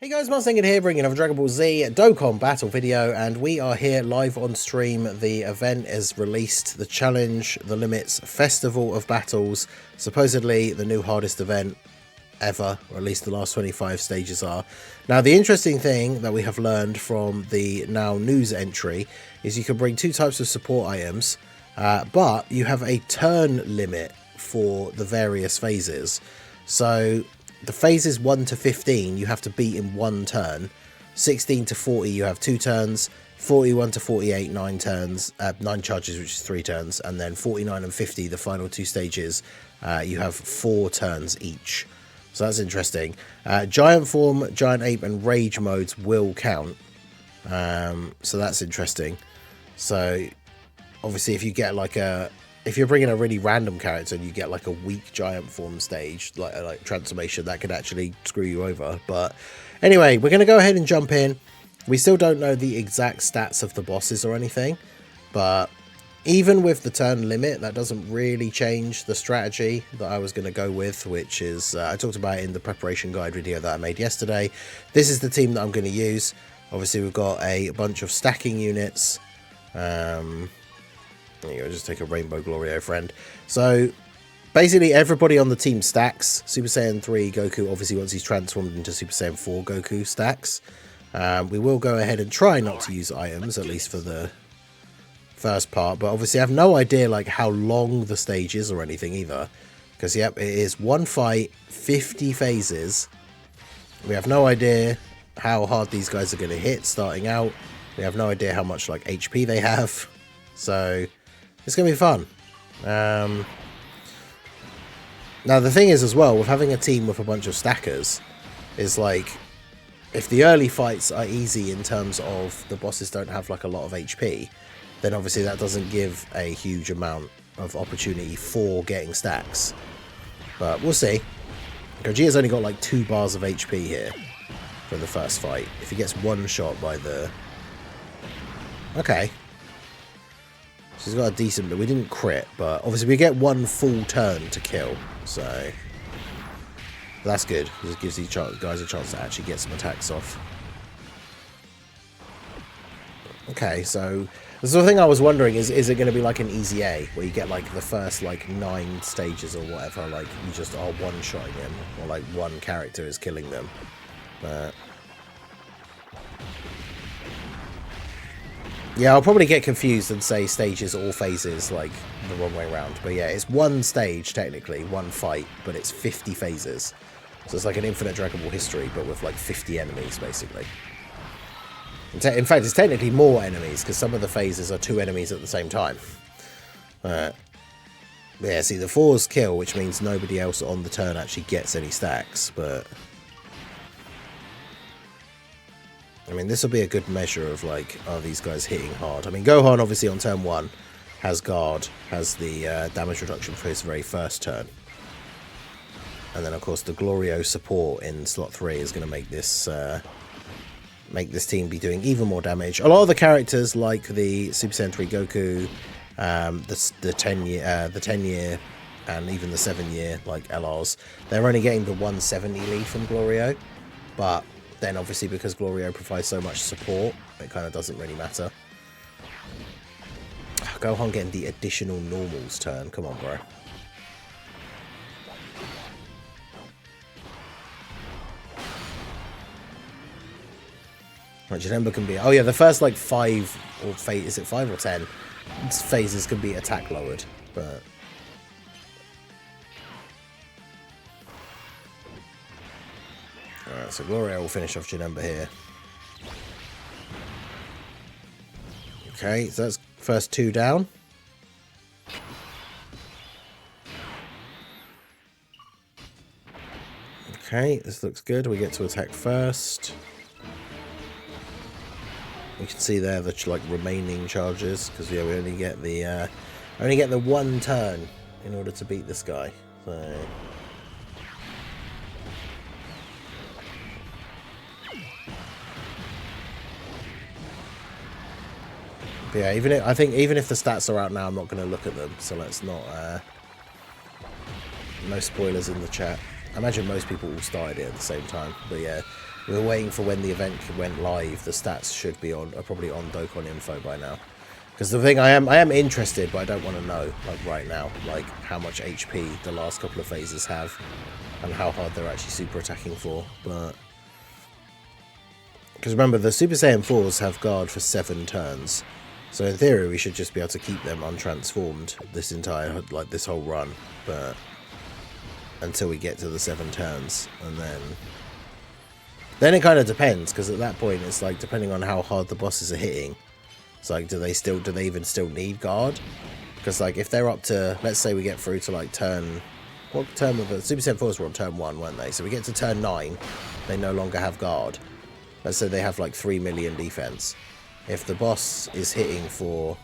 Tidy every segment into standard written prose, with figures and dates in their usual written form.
Hey guys, Marsinger here, bringing another Dragon Ball Z Dokkan Battle video, and we are here live on stream. The event is released, the challenge, the limits, Festival of Battles, supposedly the new hardest event ever, or at least the last 25 stages are. Now, the interesting thing that we have learned from the now news entry is you can bring two types of support items, but you have a turn limit for the various phases. So the phases 1 to 15 you have to beat in one turn, 16 to 40 you have 2 turns, 41 to 48 9 turns, 9 charges, which is 3 turns, and then 49 and 50, the final 2 stages, you have 4 turns each. So that's interesting. Giant form, giant ape, and rage modes will count, so that's interesting. So obviously if you get like if you're bringing a really random character and you get like a weak giant form stage, like transformation, that could actually screw you over. But anyway, we're going to go ahead and jump in. We still don't know the exact stats of the bosses or anything, but even with the turn limit, that doesn't really change the strategy that I was going to go with, which is, I talked about it in the preparation guide video that I made yesterday. This is the team that I'm going to use. Obviously, we've got a bunch of stacking units. There you go, just take a Rainbow Glorio friend. So basically everybody on the team stacks. Super Saiyan 3 Goku, obviously once he's transformed into Super Saiyan 4 Goku, stacks. We will go ahead and try not to use items, at least for the first part. But obviously I have no idea like how long the stage is or anything either. Because yep, it is one fight, 50 phases. We have no idea how hard these guys are going to hit starting out. We have no idea how much like HP they have. So it's going to be fun. Now, the thing is as well, with having a team with a bunch of stackers, is like, if the early fights are easy in terms of the bosses don't have like a lot of HP, then obviously that doesn't give a huge amount of opportunity for getting stacks. But we'll see. Gogeta's only got like 2 bars of HP here for the first fight. If he gets one shot by the... Okay. She's got a decent, but we didn't crit, but obviously we get one full turn to kill, so that's good, because it gives these guys a chance to actually get some attacks off. Okay, so the sort of thing I was wondering is it going to be like an easy A, where you get like the first like 9 stages or whatever, like you just are one-shotting them, or like one character is killing them, but... Yeah, I'll probably get confused and say stages or phases like the wrong way around. But yeah, it's one stage, technically, one fight, but it's 50 phases. So it's like an infinite Dragon Ball history, but with like 50 enemies, basically. In fact, it's technically more enemies, because some of the phases are 2 enemies at the same time. Yeah, see, the 4's kill, which means nobody else on the turn actually gets any stacks, but... I mean, this will be a good measure of, like, are these guys hitting hard? I mean, Gohan, obviously, on turn 1, has guard, has the damage reduction for his very first turn. And then, of course, the Glorio support in slot 3 is going to make this team be doing even more damage. A lot of the characters, like the Super Saiyan 3 Goku, the 10-year, and even the 7-year, like LRs, they're only getting the 170 lead from Glorio, but... Then obviously because Glorio provides so much support, it kind of doesn't really matter. Gohan getting the additional normals turn. Come on, bro. Right, Janemba can be... Oh yeah, the first like 5 or phase... Is it 5 or 10? Phases can be attack lowered, but... Alright, so Gloria will finish off Janemba here. Okay, so that's first 2 down. Okay, this looks good. We get to attack first. You can see there the like remaining charges, because yeah, we only get the 1 turn in order to beat this guy. So... But yeah, I think even if the stats are out now, I'm not going to look at them. So let's not. No spoilers in the chat. I imagine most people all started it at the same time. But yeah, We're waiting for when the event went live. The stats should be on, are probably on Dokkan info by now. Because the thing, I am interested, but I don't want to know, like, right now, like, how much HP the last couple of phases have, and how hard they're actually super attacking for, but... Because remember, the Super Saiyan 4s have guard for 7 turns, so in theory we should just be able to keep them untransformed this entire, like, this whole run, but... Until we get to the 7 turns, and then it kind of depends, because at that point it's like, depending on how hard the bosses are hitting, it's like, do they even still need guard? Because like, if they're up to, let's say we get through to like turn, what turn were the Super Saiyan 4s were on turn 1, weren't they? So we get to turn 9, they no longer have guard. Let's say they have like 3 million defense. If the boss is hitting for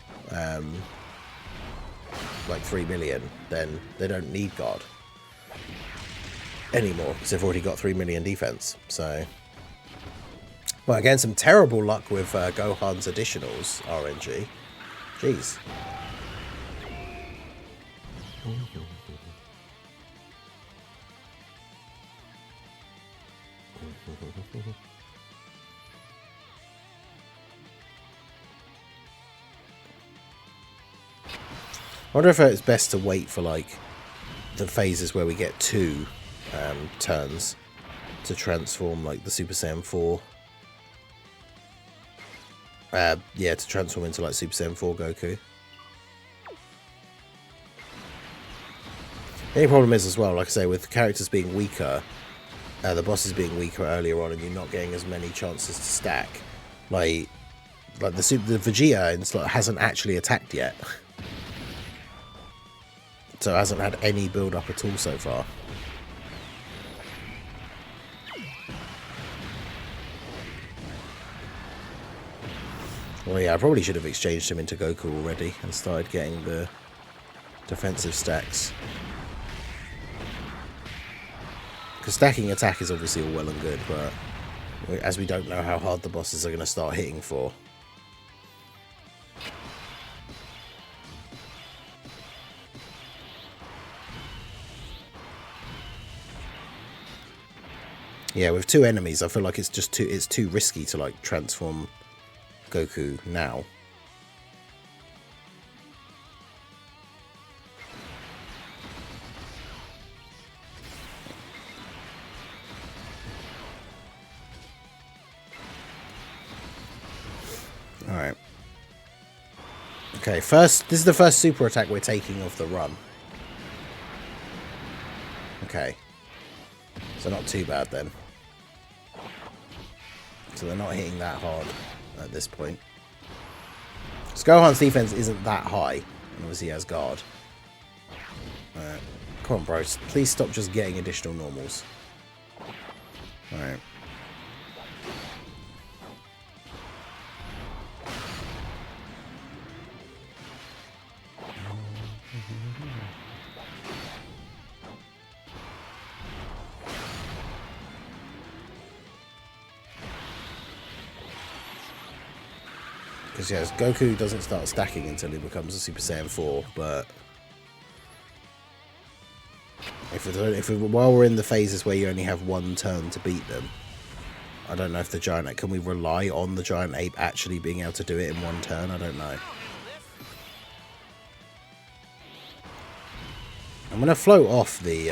like 3 million, then they don't need guard anymore, because they've already got 3 million defense. So, well, again, some terrible luck with Gohan's additionals, RNG. Jeez. I wonder if it's best to wait for, like, the phases where we get 2 turns to transform, like, the Super Saiyan 4. Yeah, to transform into, like, Super Saiyan 4 Goku. The only problem is, as well, like I say, with characters being weaker, the bosses being weaker earlier on, and you're not getting as many chances to stack, like the Vegeta hasn't actually attacked yet. So it hasn't had any build up at all so far. Well, yeah, I probably should have exchanged him into Goku already and started getting the defensive stacks. Because stacking attack is obviously all well and good, but as we don't know how hard the bosses are going to start hitting for. Yeah, with 2 enemies, I feel like it's too risky to like transform Goku now. Alright. Okay, this is the first super attack we're taking of the run. Okay. So not too bad then. So they're not hitting that hard at this point. Gohan's defense isn't that high, and obviously he has guard. Come on, bros. Please stop just getting additional normals. Alright. Because yes, Goku doesn't start stacking until he becomes a Super Saiyan 4, but while we're in the phases where you only have 1 turn to beat them, I don't know if the Giant Ape, can we rely on the Giant Ape actually being able to do it in 1 turn? I don't know. I'm going to float off the,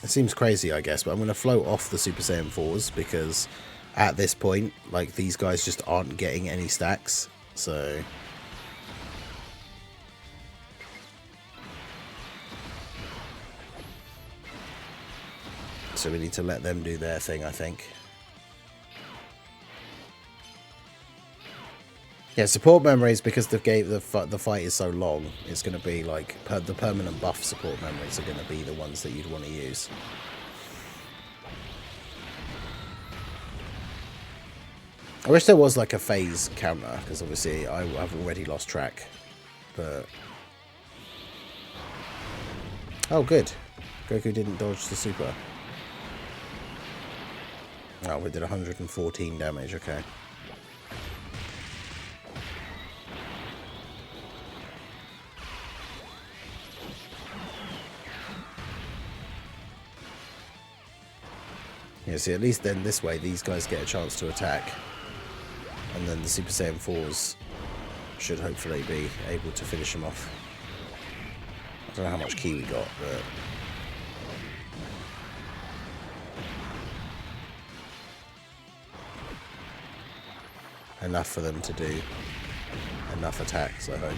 it seems crazy I guess, but I'm going to float off the Super Saiyan 4s because at this point, like, these guys just aren't getting any stacks. So we need to let them do their thing, I think. Yeah, support memories, because the fight is so long, it's going to be like the permanent buff support memories are going to be the ones that you'd want to use. I wish there was like a phase counter, because obviously I've already lost track. But oh, good. Goku didn't dodge the super. Oh, we did 114 damage. Okay. Yeah, see, at least then this way these guys get a chance to attack. And then the Super Saiyan 4s should hopefully be able to finish him off. I don't know how much ki we got, but... enough for them to do enough attacks, I hope.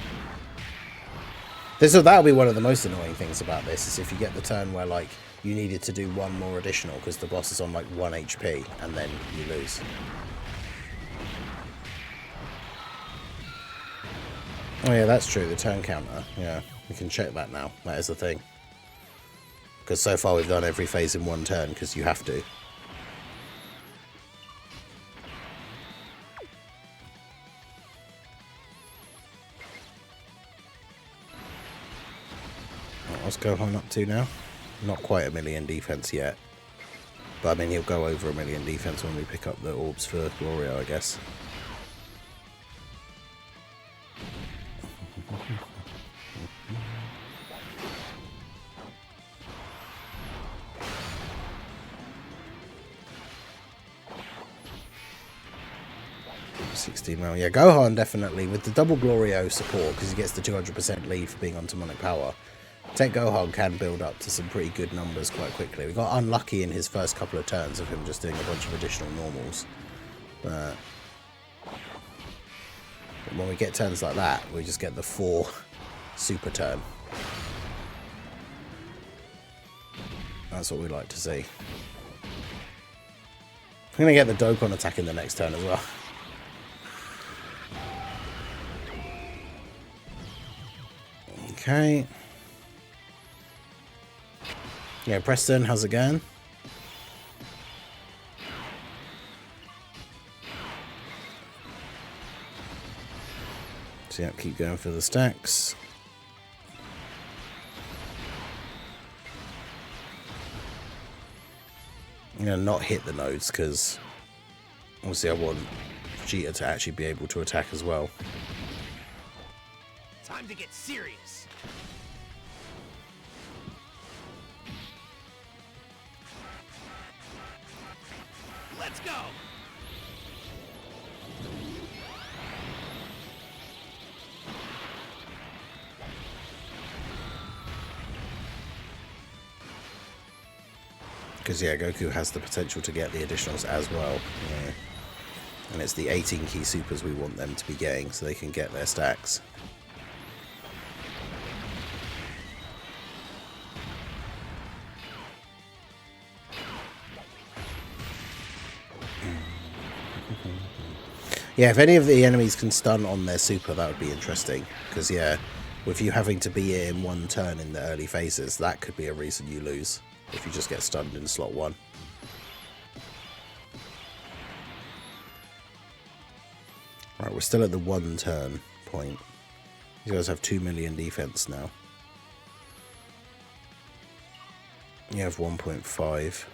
That'll be one of the most annoying things about this, is if you get the turn where, like, you needed to do one more additional because the boss is on, like, 1 HP, and then you lose. Oh yeah, that's true, the turn counter. Yeah, we can check that now. That is the thing. Because so far we've done every phase in 1 turn, because you have to. What's Gohan up to now? Not quite 1,000,000 defense yet. But I mean, he'll go over 1,000,000 defense when we pick up the orbs for Glorio, I guess. $60 mil. Yeah, Gohan definitely, with the double Glorio support, because he gets the 200% lead for being on demonic power. Tech Gohan can build up to some pretty good numbers quite quickly. We got unlucky in his first couple of turns of him just doing a bunch of additional normals. But when we get turns like that, we just get the 4 super turn. That's what we like to see. I'm going to get the Dokkan attack in the next turn as well. Okay. Yeah, Preston, how's it going? So yeah, keep going for the stacks. I'm going to not hit the nodes because obviously I want Vegeta to actually be able to attack as well. Time to get serious. Let's go. Because yeah, Goku has the potential to get the additionals as well. Yeah. And it's the 18 key supers we want them to be getting so they can get their stacks. Yeah, if any of the enemies can stun on their super, that would be interesting. Because, yeah, with you having to be in 1 turn in the early phases, that could be a reason you lose. If you just get stunned in slot 1. Right, we're still at the 1 turn point. You guys have 2,000,000 defense now. You have 1.5.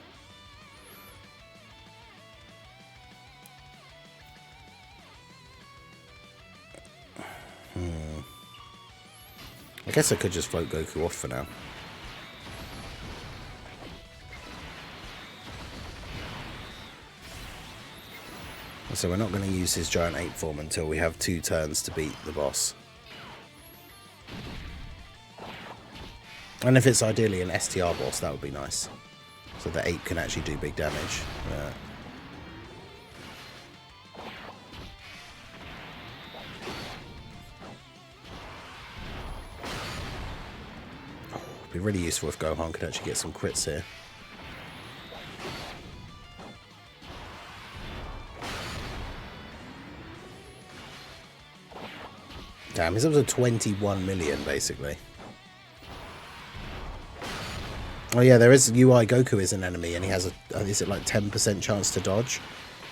I guess I could just float Goku off for now. So we're not going to use his giant ape form until we have 2 turns to beat the boss. And if it's ideally an STR boss, that would be nice. So the ape can actually do big damage. It'd be really useful if Gohan could actually get some crits here. Damn, he's up to 21 million, basically. Oh yeah, there is UI Goku is an enemy, and he has a, is it like 10% chance to dodge?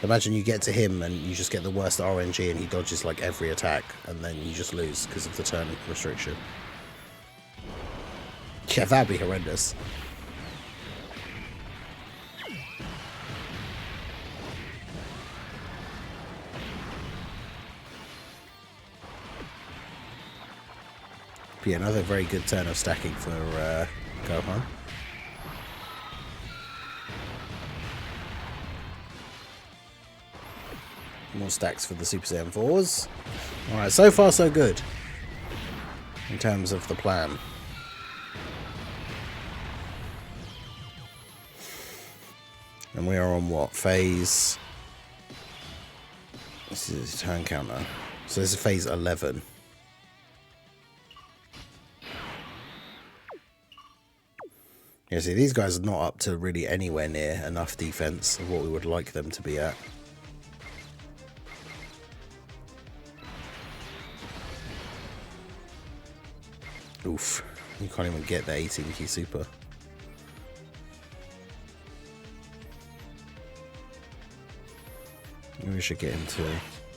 Imagine you get to him and you just get the worst RNG and he dodges like every attack, and then you just lose because of the turn restriction. Yeah, that'd be horrendous. Be another very good turn of stacking for Gohan. More stacks for the Super Saiyan 4s. Alright, so far so good. In terms of the plan. And we are on what? Phase... This is a turn counter. So this is phase 11. Yeah, see, these guys are not up to really anywhere near enough defense of what we would like them to be at. Oof. You can't even get the 18 key super. Maybe we should get him to...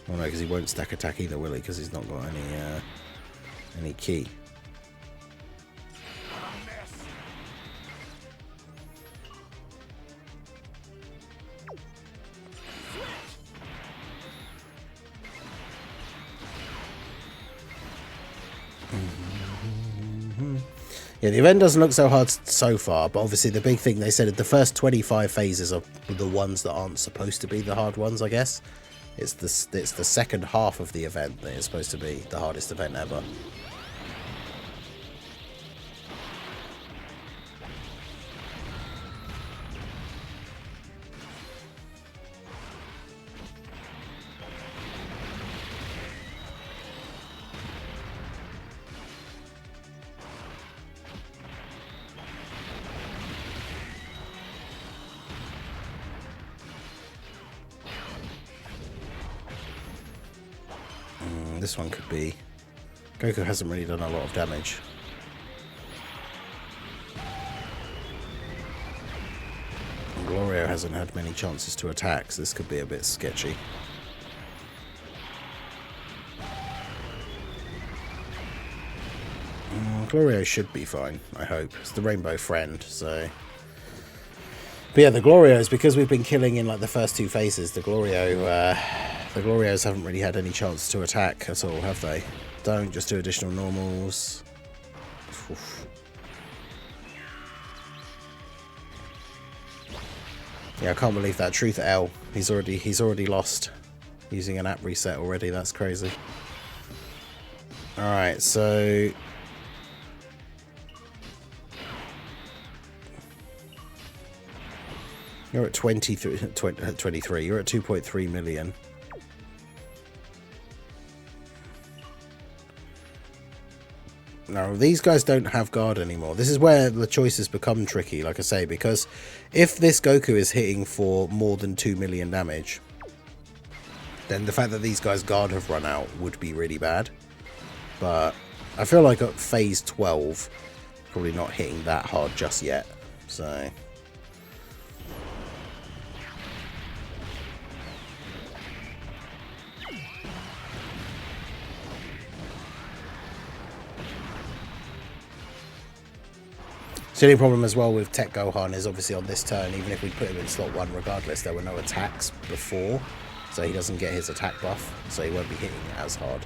Oh no, because he won't stack attack either, will he? Because he's not got any key. Yeah, the event doesn't look so hard so far, but obviously the big thing they said, the first 25 phases are the ones that aren't supposed to be the hard ones, I guess. It's the second half of the event that is supposed to be the hardest event ever. This one could be... Goku hasn't really done a lot of damage. And Glorio hasn't had many chances to attack, so this could be a bit sketchy. Glorio should be fine, I hope. It's the Rainbow Friend, so... But yeah, the Glorios, because we've been killing in like the first two phases, the Glorios haven't really had any chance to attack at all, have they? Don't just do additional normals. Oof. Yeah, I can't believe that. Truth L. He's already lost using an app reset already. That's crazy. All right, so you're at 23. You're at 2.3 million. No, these guys don't have guard anymore. This is where the choices become tricky, like I say, because if this Goku is hitting for more than 2 million damage, then the fact that these guys' guard have run out would be really bad. But I feel like at phase 12, probably not hitting that hard just yet. So... The only problem as well with Tech Gohan is obviously on this turn, even if we put him in slot 1 regardless, there were no attacks before, so he doesn't get his attack buff, so he won't be hitting as hard.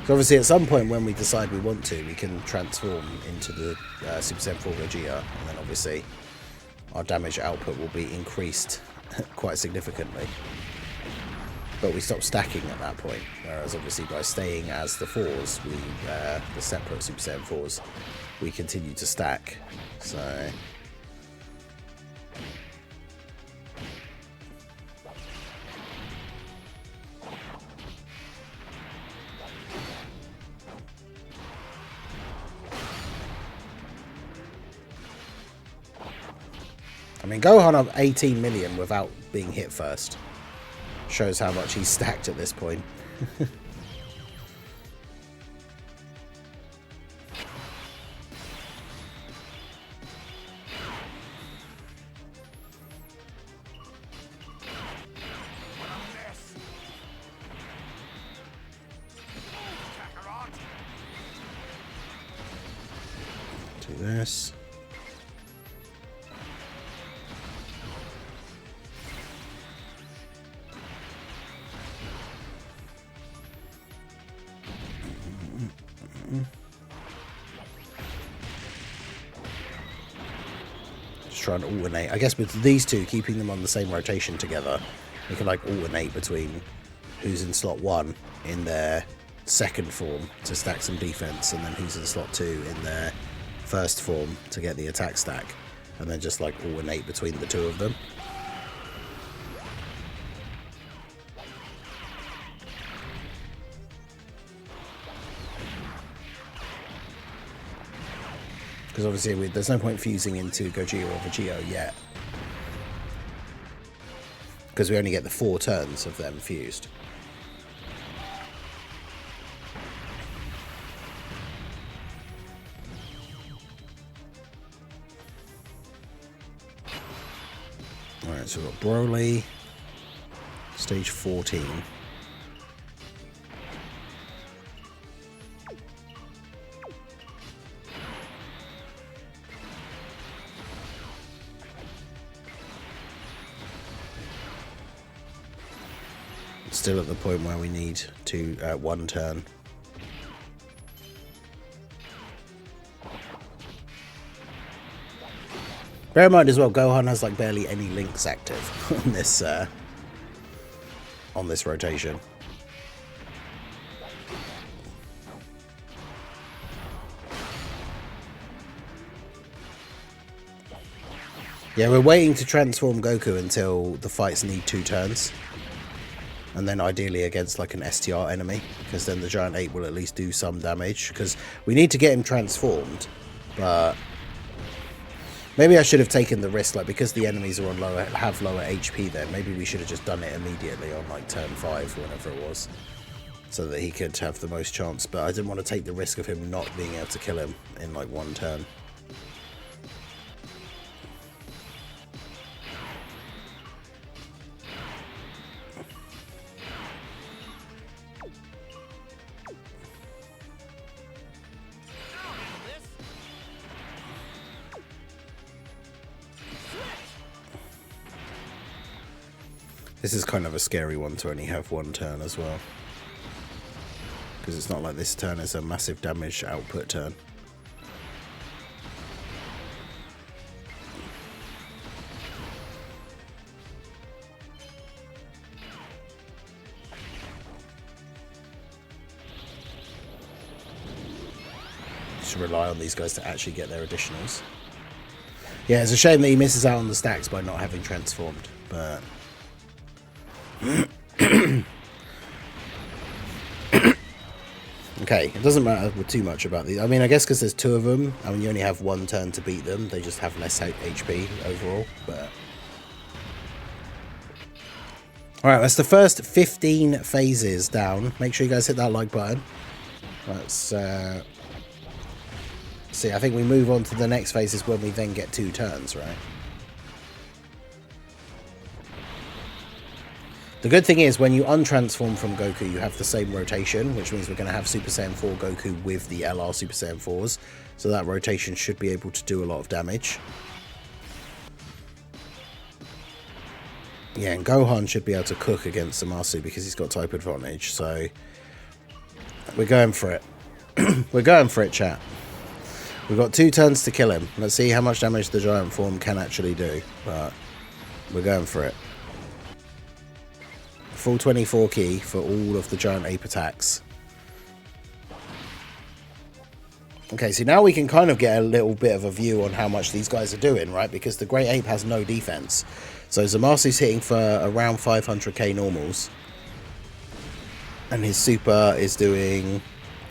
So obviously at some point when we decide we want to, we can transform into the Super Saiyan 4 Vegeta, and then obviously our damage output will be increased quite significantly. But we stop stacking at that point, whereas obviously by staying as the 4s, the separate Super Saiyan 4s, we continue to stack. So... I mean, Gohan up 18 million without being hit first. Shows how much he's stacked at this point. Do this. try and alternate. I guess with these two, keeping them on the same rotation together, we can like alternate between who's in slot 1 in their second form to stack some defense, and then who's in slot 2 in their first form to get the attack stack, and then just like alternate between the two of them. Because obviously there's no point fusing into Gogeta or Vegito yet, because we only get the 4 turns of them fused. Alright, so we've got Broly, stage 14. Still at the point where we need to 1 turn. Bear in mind as well, Gohan has like barely any links active on this rotation. Yeah, we're waiting to transform Goku until the fights need 2 turns. And then ideally against like an STR enemy, because then the Giant Ape will at least do some damage. Because we need to get him transformed, but maybe I should have taken the risk, like because the enemies are on have lower HP. Then maybe we should have just done it immediately on like turn 5, whenever it was, so that he could have the most chance. But I didn't want to take the risk of him not being able to kill him in like 1 turn. This is kind of a scary one to only have 1 turn as well, because it's not like this turn is a massive damage output turn. Just rely on these guys to actually get their additionals. Yeah, it's a shame that he misses out on the stacks by not having transformed, but okay, it doesn't matter too much about these. I mean, I guess because there's 2 of them, I mean, you only have 1 turn to beat them. They just have less HP overall, but alright, that's the first 15 phases down. Make sure you guys hit that like button. Let's see, I think we move on to the next phases when we then get 2 turns, right? The good thing is, when you untransform from Goku, you have the same rotation, which means we're going to have Super Saiyan 4 Goku with the LR Super Saiyan 4s. So that rotation should be able to do a lot of damage. Yeah, and Gohan should be able to cook against Zamasu because he's got type advantage. So we're going for it. We're going for it, chat. We've got 2 turns to kill him. Let's see how much damage the giant form can actually do. But we're going for it. Full 24 key for all of the Giant Ape attacks. Okay, so now we can kind of get a little bit of a view on how much these guys are doing, right? Because the Great Ape has no defense. So Zamasu's hitting for around 500k normals. And his super is doing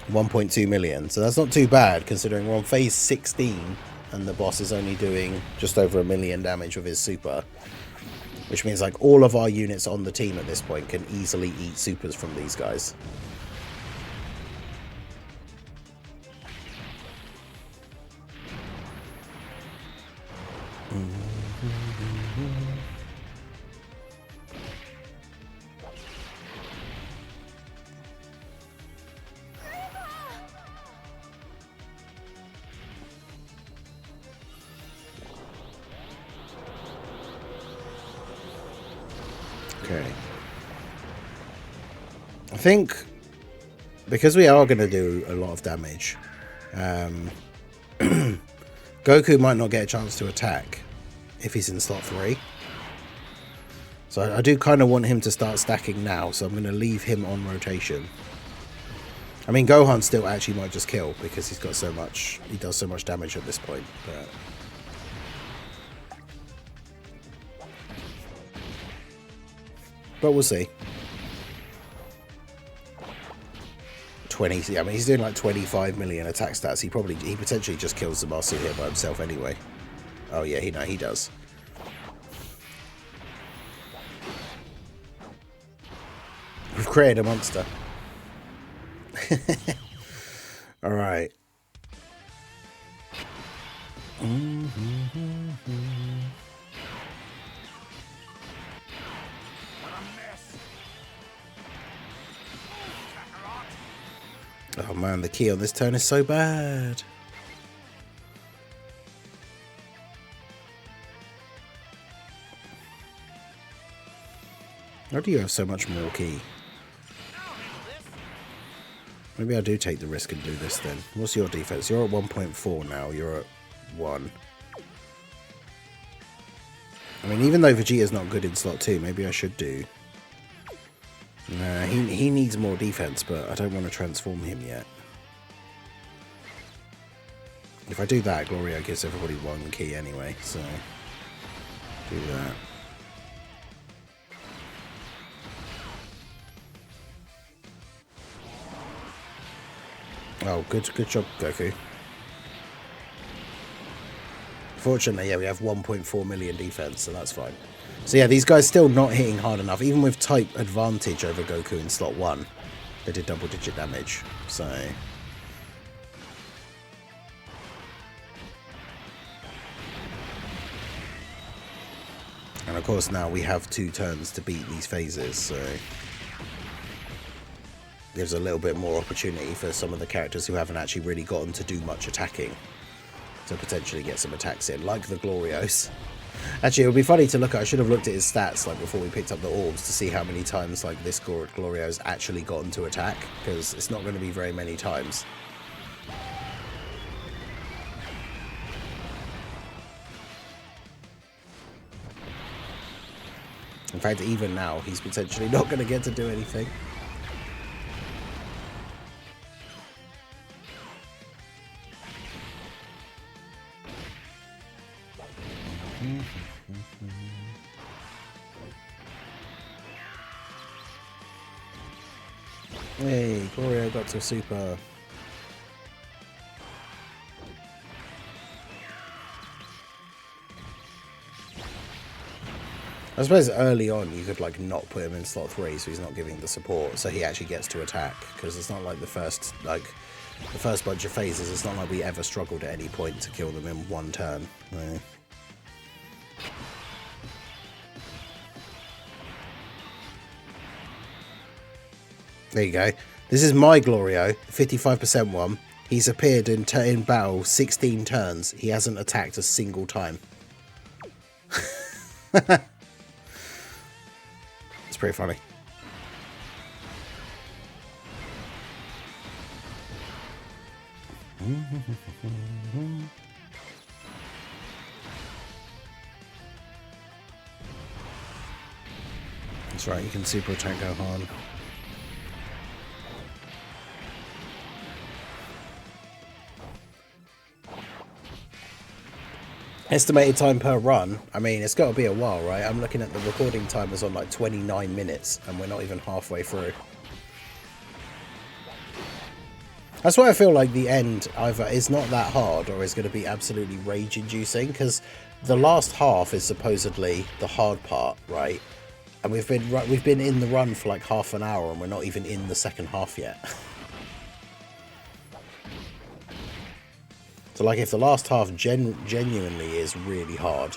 1.2 million. So that's not too bad, considering we're on phase 16 and the boss is only doing just over 1 million damage with his super. Which means like all of our units on the team at this point can easily eat supers from these guys. Okay. I think because we are going to do a lot of damage, Goku might not get a chance to attack if he's in slot 3. So I do kind of want him to start stacking now, so I'm going to leave him on rotation. I mean, Gohan still actually might just kill because he's got so much, he does so much damage at this point. But we'll see. 20, I mean, he's doing like 25 million attack stats. He potentially just kills Zamasu here by himself anyway. Oh yeah, he does. We've created a monster. Alright. Oh man, the key on this turn is so bad. How do you have so much more key? Maybe I do take the risk and do this then. What's your defense? You're at 1.4 now. You're at 1. I mean, even though Vegeta's not good in slot 2, maybe I should do. Nah, he needs more defense, but I don't want to transform him yet. If I do that, Glorio gives everybody 1 key anyway, so do that. Oh, good job, Goku. Fortunately, yeah, we have 1.4 million defense, so that's fine. So yeah, these guys still not hitting hard enough. Even with type advantage over Goku in slot 1, they did double-digit damage, so... And of course now we have 2 turns to beat these phases, so... Gives a little bit more opportunity for some of the characters who haven't actually really gotten to do much attacking to potentially get some attacks in, like the Glorios. Actually, it would be funny to look at. I should have looked at his stats like before we picked up the orbs to see how many times like this Glorio's actually gotten to attack, because it's not going to be very many times. In fact, even now, he's potentially not going to get to do anything. Hey, Glorio got to super. I suppose early on you could like not put him in slot 3 so he's not giving the support, so he actually gets to attack, because it's not like the first bunch of phases, it's not like we ever struggled at any point to kill them in 1 turn. No. There you go. This is my Glorio, 55% one. He's appeared in battle 16 turns. He hasn't attacked a single time. It's pretty funny. That's right, you can super attack Gohan. Estimated time per run, I mean, it's got to be a while, right? I'm looking at the recording time is on like 29 minutes, and we're not even halfway through. That's why I feel like the end either is not that hard or is going to be absolutely rage-inducing, because the last half is supposedly the hard part, right? And we've been in the run for like half an hour, and we're not even in the second half yet. So like if the last half genuinely is really hard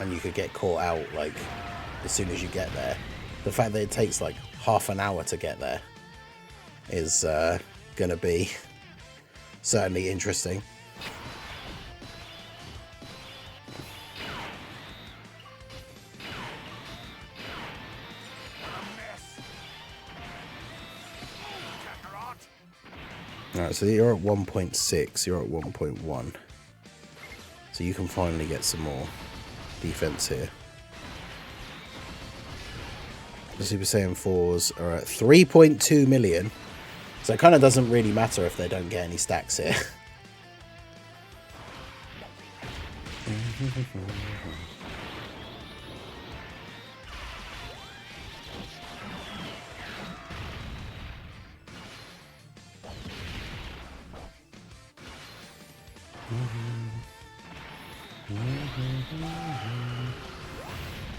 and you could get caught out like as soon as you get there, the fact that it takes like half an hour to get there is gonna be certainly interesting. Alright, so you're at 1.6, you're at 1.1. So you can finally get some more. defense here. The Super Saiyan 4s are at 3.2 million. So it kind of doesn't really matter if they don't get any stacks here.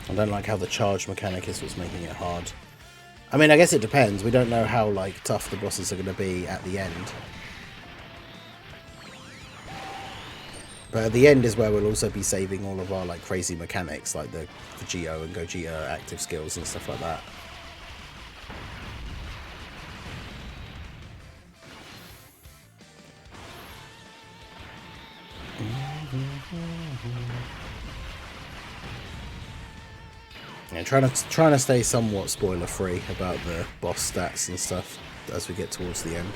I don't like how the charge mechanic is what's making it hard. I mean, I guess it depends. We don't know how like tough the bosses are going to be at the end. But at the end is where we'll also be saving all of our like crazy mechanics, like the Vegito and Gogeta active skills and stuff like that. Yeah, trying to stay somewhat spoiler free about the boss stats and stuff as we get towards the end.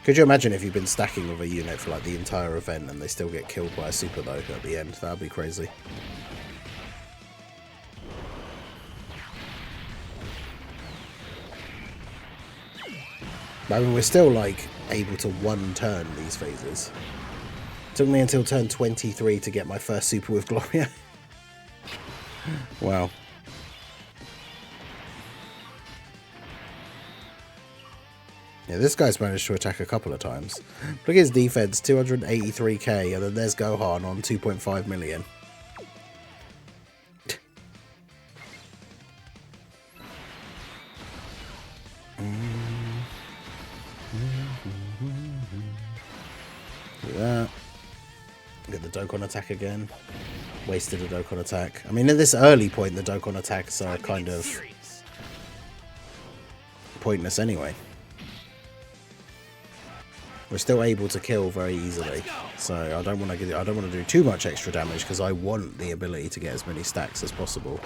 Could you imagine if you've been stacking with a unit for like the entire event and they still get killed by a super though at the end? That'd be crazy. But I mean, we're still like able to one turn these phases. Took me until turn 23 to get my first super with Gloria. Wow. Yeah, this guy's managed to attack a couple of times. Look at his defense, 283k, and then there's Gohan on 2.5 million. Look at that. Get the Dokkan attack again. Wasted a Dokkan attack. I mean, at this early point, the Dokkan attacks are kind of pointless anyway. We're still able to kill very easily, so I don't want to do too much extra damage because I want the ability to get as many stacks as possible.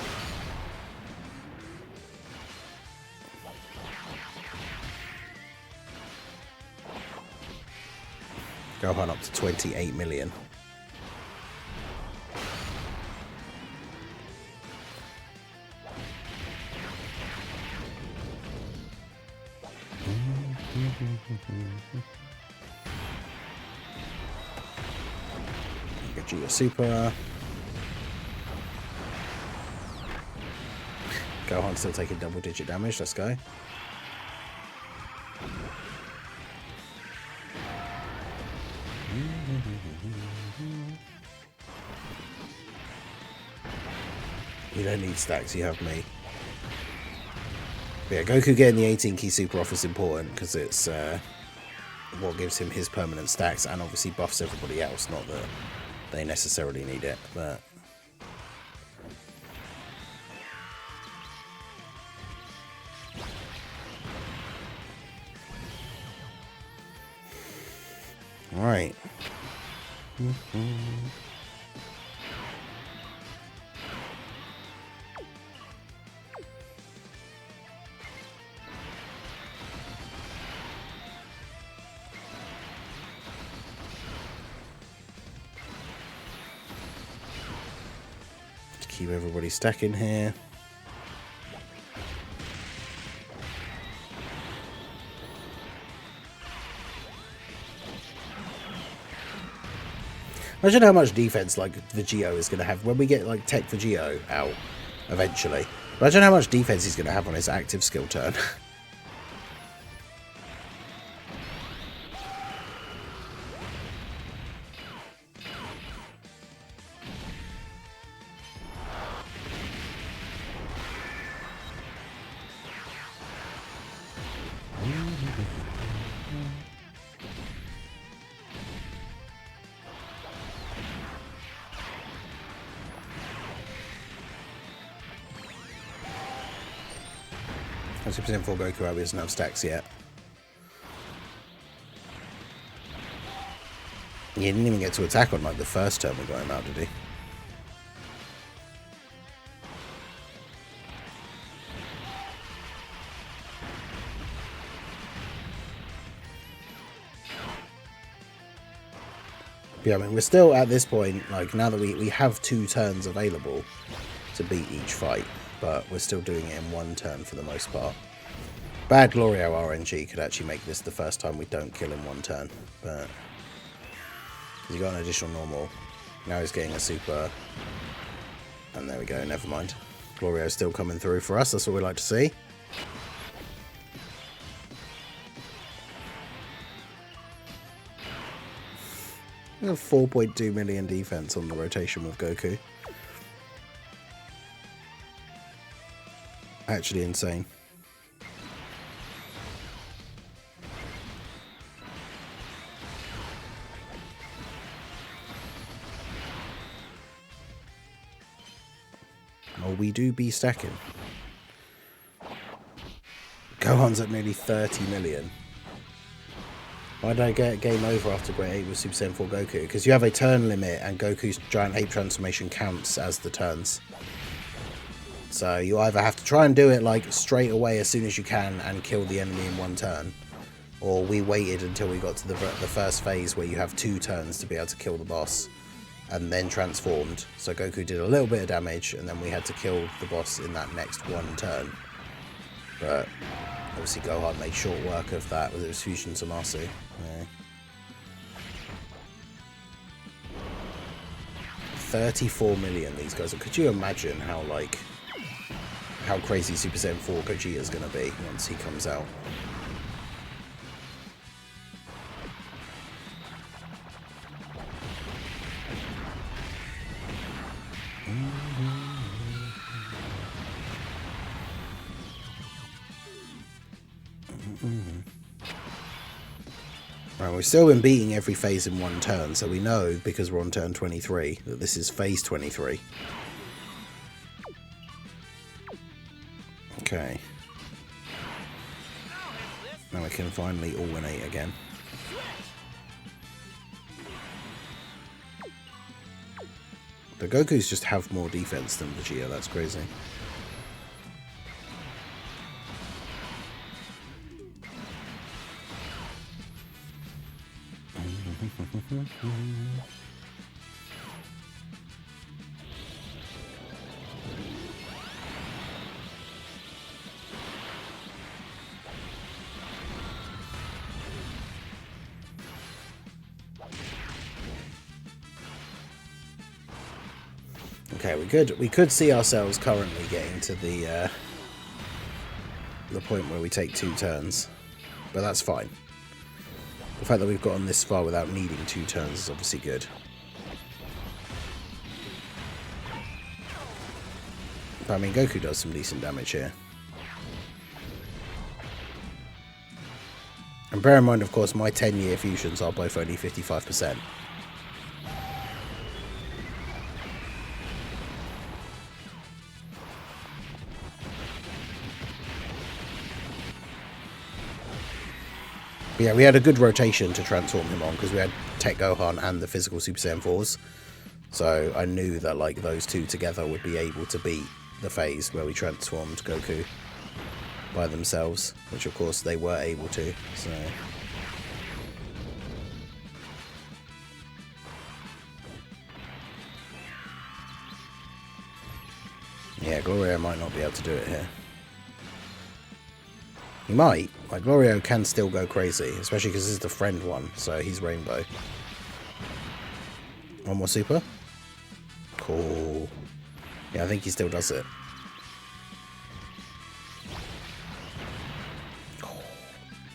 Gohan up to 28 million. Vegeta Super. Gohan still taking double-digit damage. Let's go. You don't need stacks, you have me. But yeah, Goku getting the 18 key super off is important because it's what gives him his permanent stacks and obviously buffs everybody else. Not that they necessarily need it, but all right. Keep everybody stacking here. Imagine how much defense like Vegito is going to have when we get like Tech Vegito out eventually. Imagine how much defense he's going to have on his active skill turn. Super Saiyan 4 Goku doesn't have stacks yet. He didn't even get to attack on like the first turn we got him out, did he? Yeah, I mean, we're still at this point, like, now that we have 2 turns available to beat each fight, but we're still doing it in 1 turn for the most part. Bad Glorio RNG could actually make this the first time we don't kill in 1 turn, but he got an additional normal. Now he's getting a super, and there we go, never mind. Glorio's still coming through for us, that's what we like to see. We have 4.2 million defense on the rotation with Goku. Actually insane. Oh, we do be stacking. Gohan's at nearly 30 million. Why did I get game over after Great 8 with Super Saiyan 4 Goku? Because you have a turn limit and Goku's Giant Ape transformation counts as the turns. So you either have to try and do it like straight away as soon as you can and kill the enemy in 1 turn, or we waited until we got to the first phase where you have 2 turns to be able to kill the boss and then transformed. So Goku did a little bit of damage and then we had to kill the boss in that next 1 turn. But obviously Gohan made short work of that with his fusion Zamasu. Yeah. 34 million these guys are. Could you imagine how crazy Super Saiyan 4 Gogeta is going to be once he comes out? Right, we've still been beating every phase in 1 turn, so we know, because we're on turn 23, that this is phase 23. Okay. Now we can finally alternate again. But Goku's just have more defense than Vegeta, that's crazy. Okay, we could see ourselves currently getting to the point where we take 2 turns, but that's fine. The fact that we've gotten this far without needing 2 turns is obviously good. But, I mean, Goku does some decent damage here. And bear in mind, of course, my 10-year fusions are both only 55%. But yeah, we had a good rotation to transform him on because we had Tech Gohan and the physical Super Saiyan 4s. So I knew that like those 2 together would be able to beat the phase where we transformed Goku by themselves, which of course they were able to. So yeah, Glorio might not be able to do it here. He might. Like, Glorio can still go crazy, especially because this is the friend one, so he's Rainbow. One more super? Cool. Yeah, I think he still does it. Oh,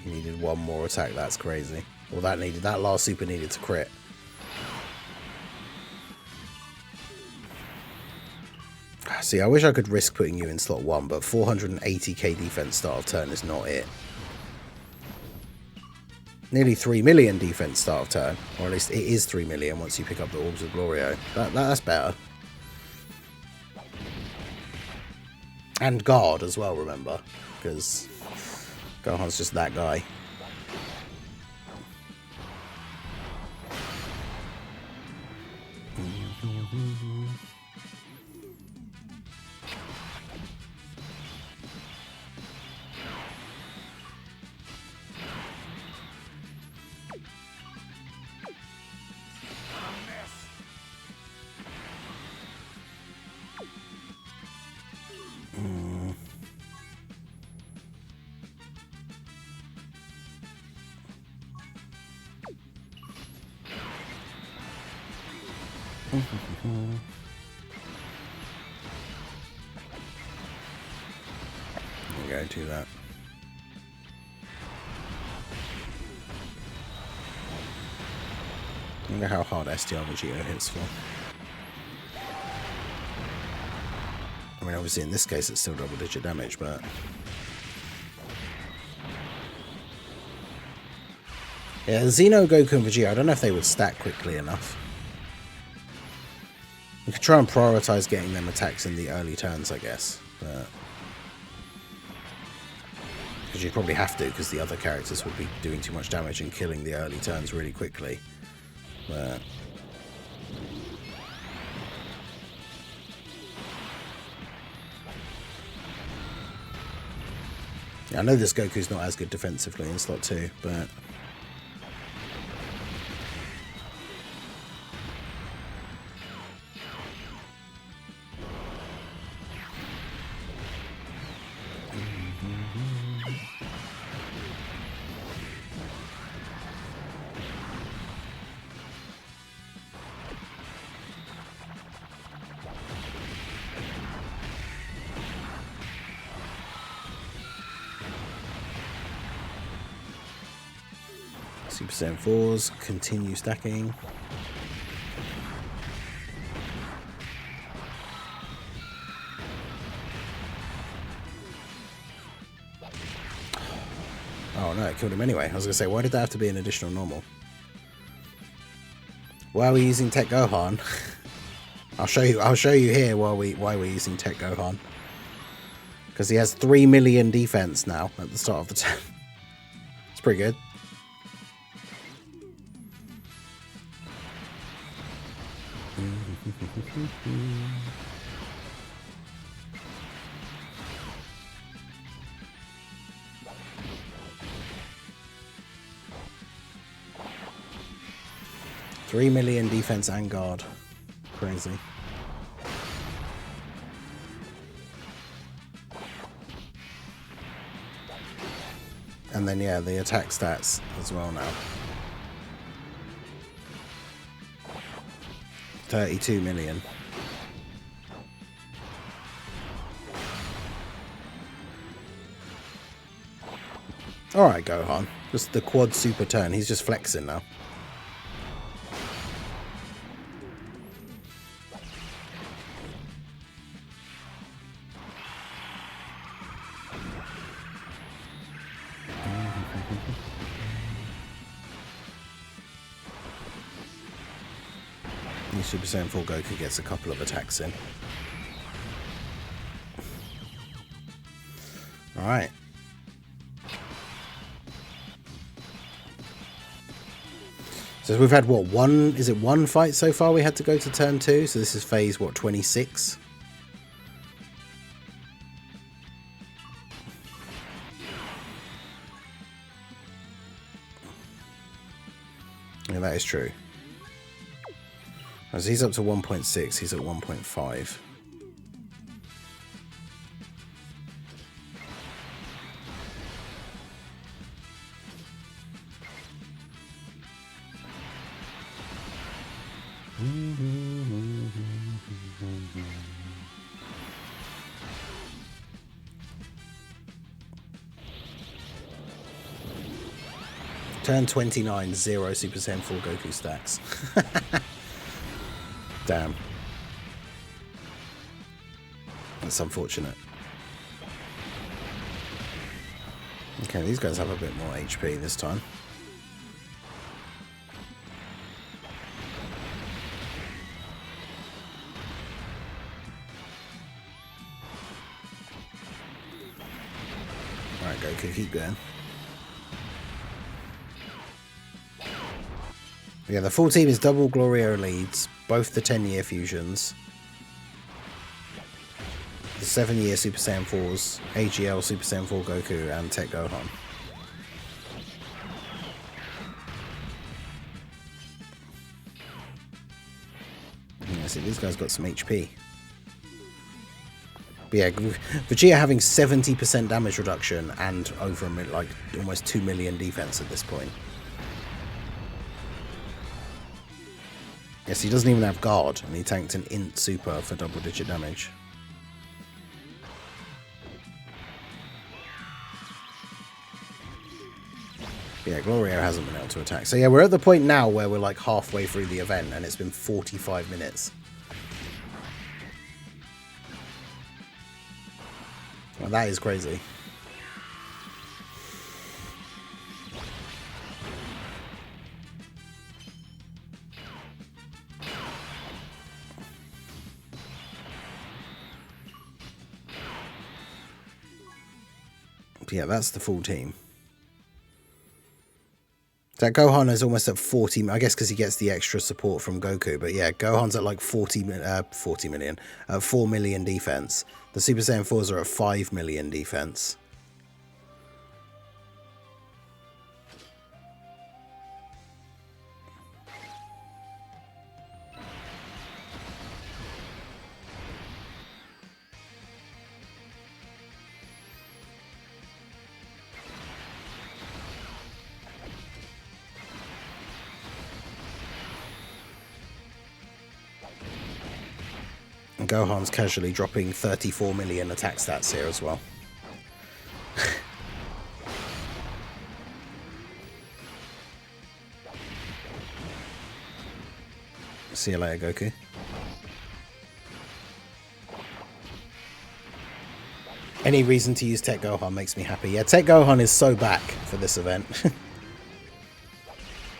he needed 1 more attack, that's crazy. Well, that last super needed to crit. See, I wish I could risk putting you in slot 1, but 480k defense start of turn is not it. Nearly 3 million defense start of turn, or at least it is 3 million once you pick up the Orbs of Glorio. That's better. And guard as well, remember, because Gohan's just that guy. Go to that. I wonder how hard STR Vegeta hits for. I mean, obviously in this case it's still double-digit damage, but... yeah, Xeno, Goku and Vegeta, I don't know if they would stack quickly enough. We could try and prioritize getting them attacks in the early turns, I guess, but... because you'd probably have to, because the other characters would be doing too much damage and killing the early turns really quickly. But... yeah, I know this Goku's not as good defensively in slot 2, but... Super Saiyan 4s continue stacking. Oh no, it killed him anyway. I was gonna say, why did that have to be an additional normal? Why are we using Tech Gohan? I'll show you here why we're using Tech Gohan. Because he has 3 million defense now at the start of the turn. It's pretty good. $3 million defense and guard. Crazy. And then yeah, the attack stats as well now. 32 million. Alright, Gohan. Just the quad super turn. He's just flexing now. Super Saiyan 4 Goku gets a couple of attacks in. Alright. So we've had what, one fight so far we had to go to turn 2? So this is phase, what, 26? Yeah, that is true. As he's up to 1.6, he's at 1.5. Turn 29, 0 Super Saiyan 4 Goku stacks. Damn. That's unfortunate. Okay, these guys have a bit more HP this time. Alright, Goku, keep going. Yeah, the full team is double Glorio leads, both the 10-year fusions, the 7-year Super Saiyan 4s, AGL Super Saiyan 4 Goku, and Tech Gohan. Yeah, see, these guys got some HP. But yeah, Vegeta having 70% damage reduction and over like almost 2 million defense at this point. Yes, he doesn't even have guard, and he tanked an int super for double-digit damage. Yeah, Glorio hasn't been able to attack. So yeah, we're at the point now where we're like halfway through the event, and it's been 45 minutes. Well, that is crazy. Yeah, that's the full team. That Gohan is almost at 40, I guess because he gets the extra support from Goku, but yeah, Gohan's at like 4 million defense. The Super Saiyan 4s are at 5 million defense. And Gohan's casually dropping 34 million attack stats here as well. See you later, Goku. Any reason to use Tech Gohan makes me happy. Yeah, Tech Gohan is so back for this event.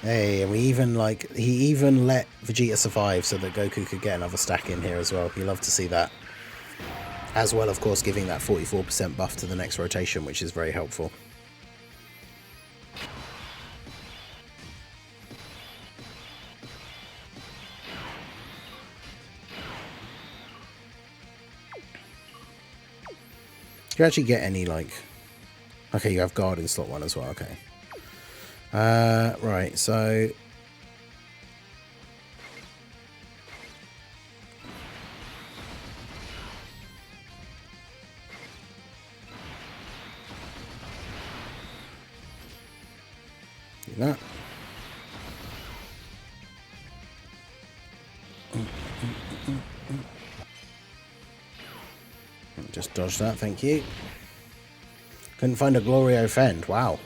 Hey, and we even he even let Vegeta survive so that Goku could get another stack in here as well. You love to see that. As well, of course, giving that 44% buff to the next rotation, which is very helpful. Do you actually get any, like... Okay, you have guard in slot 1 as well, okay. Right, so... do that. Just dodge that, thank you. Couldn't find a Glorio Fend, wow.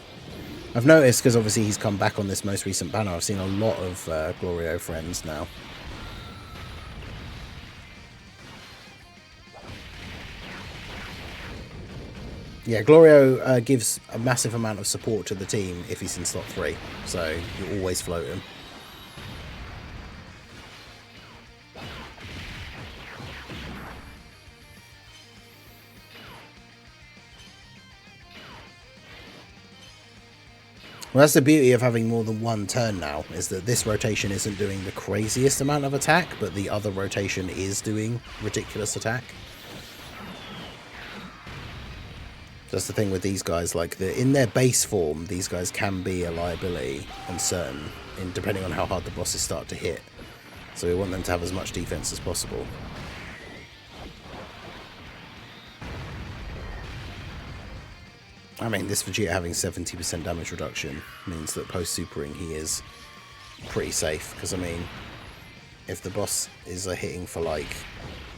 I've noticed, because obviously he's come back on this most recent banner, I've seen a lot of Glorio friends now. Yeah, Glorio gives a massive amount of support to the team if he's in slot 3, so you always float him. Well, that's the beauty of having more than one turn now, is that this rotation isn't doing the craziest amount of attack, but the other rotation is doing ridiculous attack. That's the thing with these guys, like in their base form, these guys can be a liability on certain, depending on how hard the bosses start to hit. So we want them to have as much defense as possible. I mean, this Vegeta having 70% damage reduction means that post-supering he is pretty safe. Because, I mean, if the boss is hitting for, like,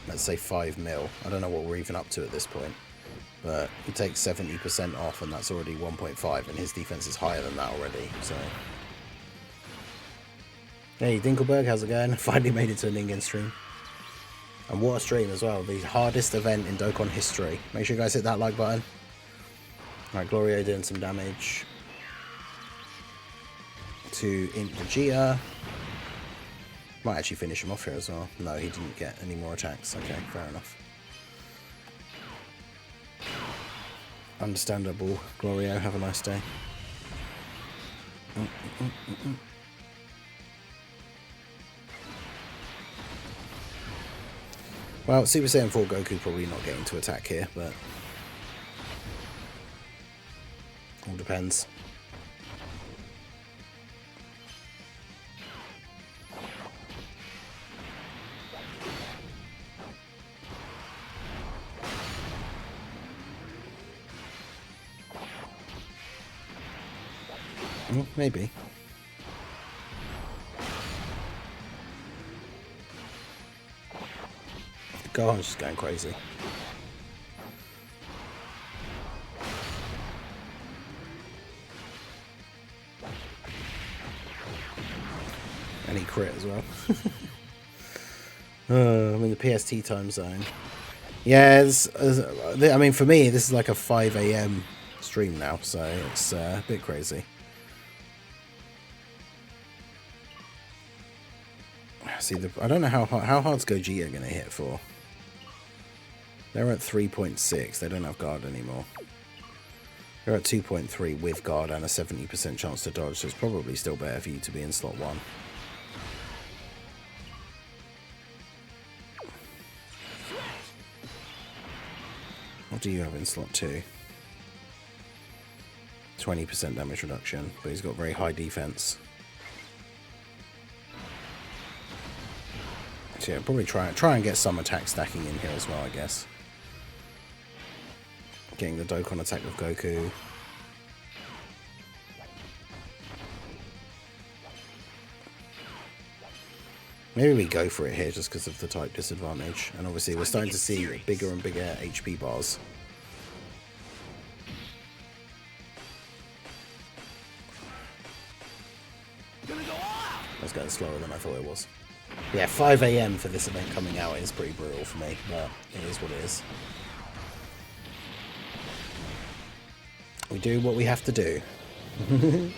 let's say 5 mil, I don't know what we're even up to at this point, but he takes 70% off, and that's already 1.5, and his defense is higher than that already, so... Hey, Dinkelberg, how's it going? Finally made it to an Ningen stream. And what a stream as well, the hardest event in Dokkan history. Make sure you guys hit that like button. Alright, Glorio doing some damage to Int Vegeta. Might actually finish him off here as well. No, he didn't get any more attacks. Okay, fair enough. Understandable, Glorio. Have a nice day. Well, Super Saiyan 4 Goku probably not getting to attack here, but... all depends. Maybe. Gohan's just going crazy. And he crit as well. I'm in the PST time zone. Yeah, I mean, for me, this is like a 5 AM stream now, so it's a bit crazy. See, I don't know how hard's Gogeta going to hit for. They're at 3.6. They don't have guard anymore. They're at 2.3 with guard and a 70% chance to dodge, so it's probably still better for you to be in slot 1. What do you have in slot 2? 20% damage reduction, but he's got very high defense. So yeah, probably try and get some attack stacking in here as well, I guess. Getting the Dokkan attack with Goku. Maybe we go for it here just because of the type disadvantage. And obviously we're starting to see bigger and bigger HP bars. That's going slower than I thought it was. Yeah, 5 AM for this event coming out is pretty brutal for me, but it is what it is. We do what we have to do. So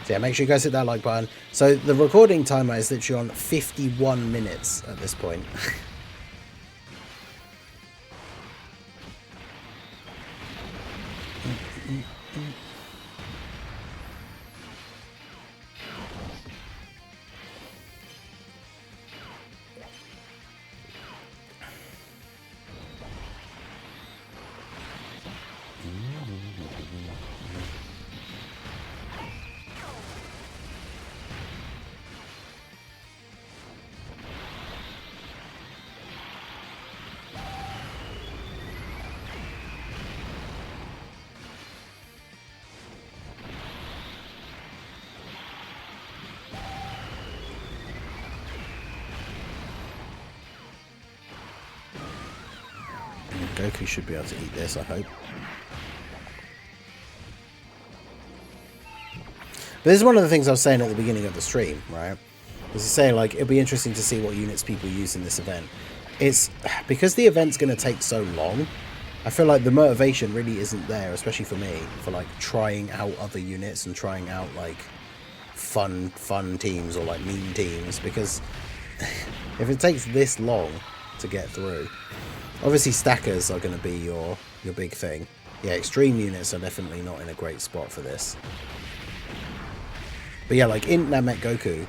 yeah, make sure you guys hit that like button. So the recording timer is literally on 51 minutes at this point. Goku should be able to eat this, I hope. But this is one of the things I was saying at the beginning of the stream, right? As I say, like, it'll be interesting to see what units people use in this event. It's because the event's going to take so long, I feel like the motivation really isn't there, especially for me, for like trying out other units and trying out like fun teams or like meme teams, because if it takes this long to get through, obviously stackers are going to be your big thing. Yeah, extreme units are definitely not in a great spot for this. But yeah, like in Namek Goku,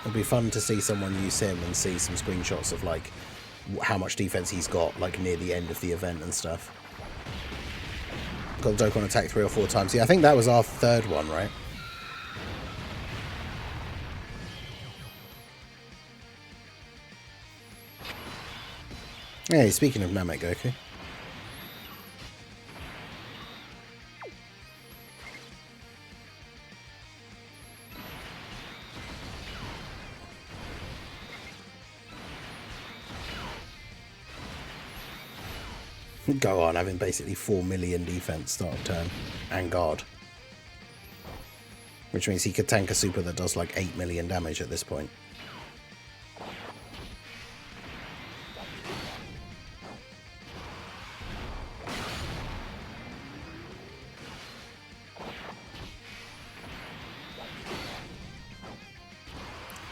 it'll be fun to see someone use him and see some screenshots of like how much defense he's got like near the end of the event and stuff. Got Dokkan attack 3 or 4 times. Yeah, I think that was our 3rd one, right? Hey, speaking of Namek Goku. Go on, having basically 4 million defense start of turn and guard. Which means he could tank a super that does like 8 million damage at this point.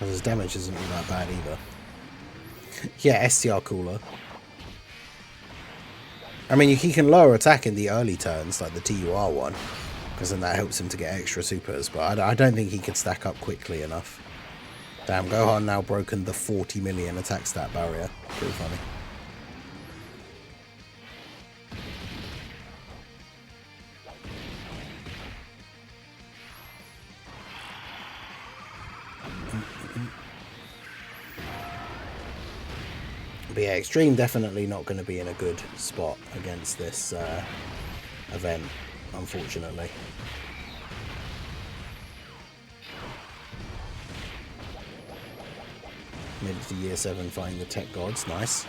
Well, his damage isn't all that bad either. Yeah, STR cooler. I mean, he can lower attack in the early turns, like the TUR one, because then that helps him to get extra supers, but I don't think he could stack up quickly enough. Damn, Gohan now broken the 40 million attack stat barrier. Pretty funny. But yeah, Extreme definitely not going to be in a good spot against this event, unfortunately. Made it to year 7 fighting the tech gods, nice.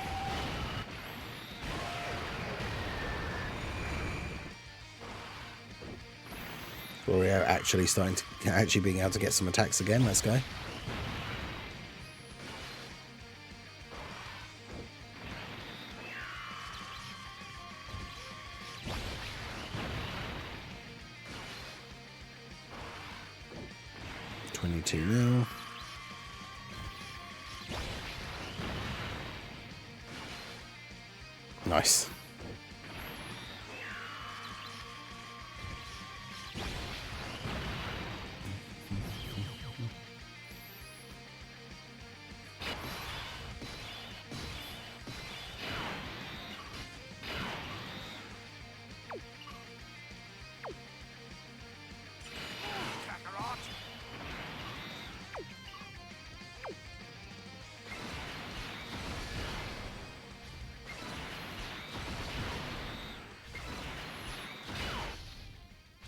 Glorio actually being able to get some attacks again. Let's go. $22 mil. Nice.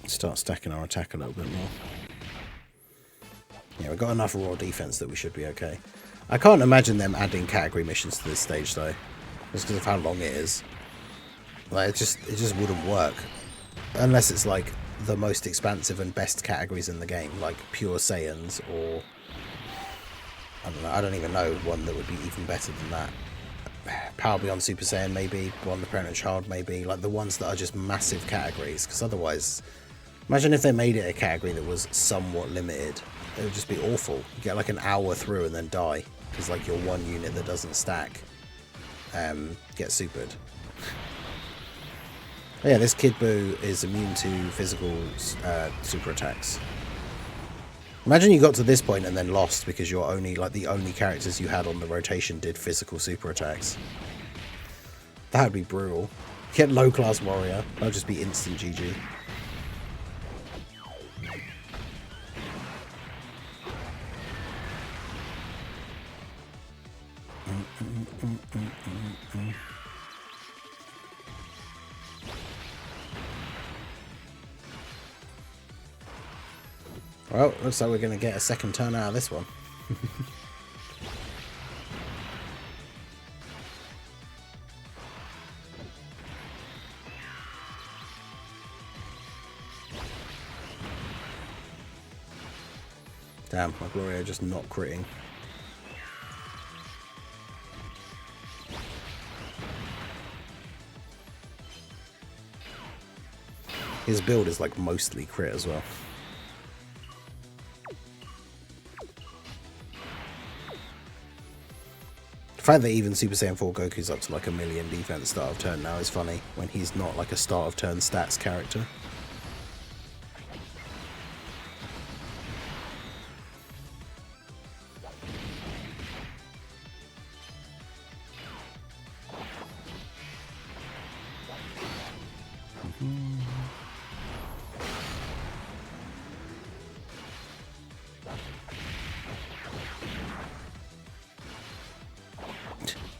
Start stacking our attack a little bit more. Yeah, we've got enough raw defense that we should be okay. I can't imagine them adding category missions to this stage though, just because of how long it is. Like it just wouldn't work unless it's like the most expansive and best categories in the game, like pure Saiyans, or I don't know. I don't even know one that would be even better than that. Power Beyond Super Saiyan maybe, Beyond the Parent and Child maybe, like the ones that are just massive categories. Because otherwise, imagine if they made it a category that was somewhat limited. It would just be awful. You get like an hour through and then die because like your one unit that doesn't stack gets supered. Yeah, this Kid Buu is immune to physical super attacks. Imagine you got to this point and then lost because you're only like the only characters you had on the rotation did physical super attacks. That would be brutal. Get low class warrior. That'll just be instant GG. Well, looks like we're going to get a second turn out of this one. Damn, my Glorio just not critting. His build is like mostly crit as well. The fact that even Super Saiyan 4 Goku's up to like 1 million defense start of turn now is funny when he's not like a start of turn stats character.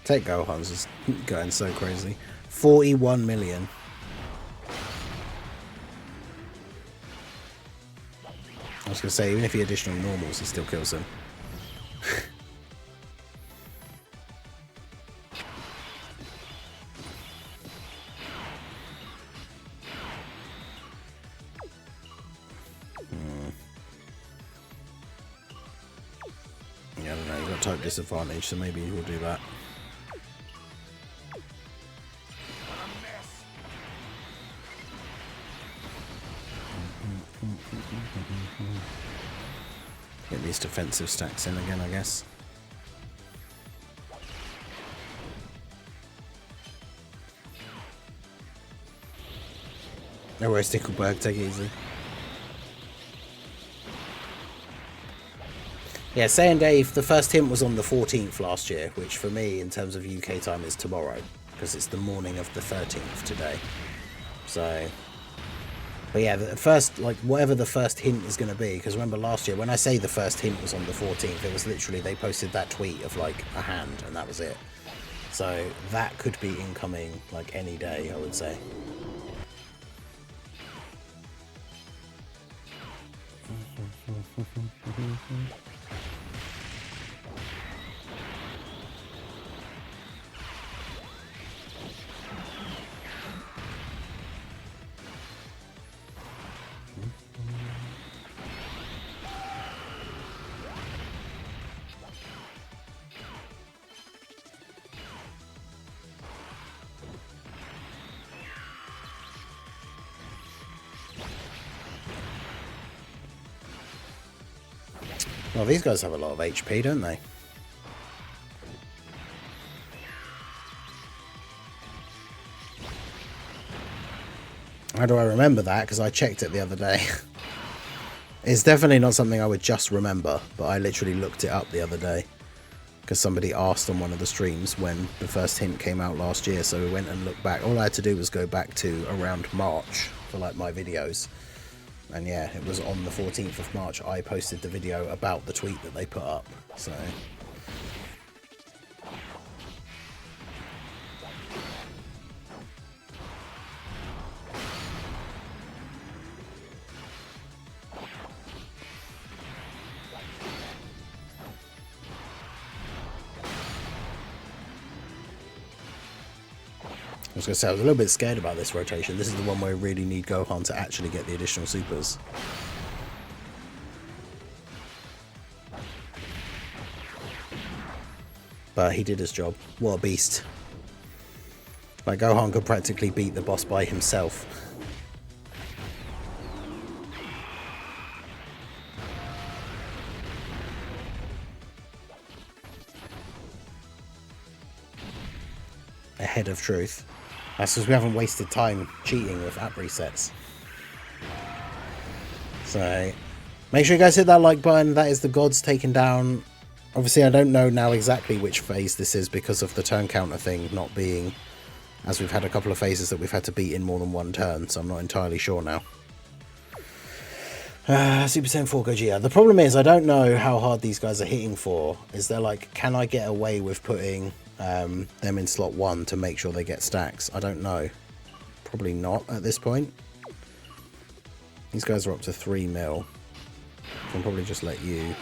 Take Gohan's just going so crazy. 41 million. I was going to say, even if he additional normals, he still kills him. Yeah, I don't know, you've got type disadvantage, so maybe we'll do that. Get these defensive stacks in again, I guess. No worries, Stickleberg, take it easy. Yeah, Saiyan Dave, the first hint was on the 14th last year, which for me, in terms of UK time, is tomorrow, because it's the morning of the 13th today. So... But yeah, the first, like, whatever the first hint is going to be, because remember last year, when I say the first hint was on the 14th, it was literally, they posted that tweet of, like, a hand, and that was it. So, that could be incoming, like, any day, I would say. Well, these guys have a lot of HP, don't they? How do I remember that? Because I checked it the other day. It's definitely not something I would just remember, but I literally looked it up the other day. Because somebody asked on one of the streams when the first hint came out last year, so we went and looked back. All I had to do was go back to around March for like my videos. And yeah, it was on the 14th of March I posted the video about the tweet that they put up. So... I was going to say, I was a little bit scared about this rotation. This is the one where we really need Gohan to actually get the additional supers. But he did his job. What a beast. Like, Gohan could practically beat the boss by himself. Ahead of truth. That's because we haven't wasted time cheating with app resets. So, make sure you guys hit that like button. That is the gods taken down. Obviously, I don't know now exactly which phase this is because of the turn counter thing not being... As we've had a couple of phases that we've had to beat in more than one turn, so I'm not entirely sure now. Super Saiyan 4 Gogeta. The problem is, I don't know how hard these guys are hitting for. Is there like, can I get away with putting... them in slot 1 to make sure they get stacks? I don't know. Probably not at this point. These guys are up to 3 mil. I can probably just let you.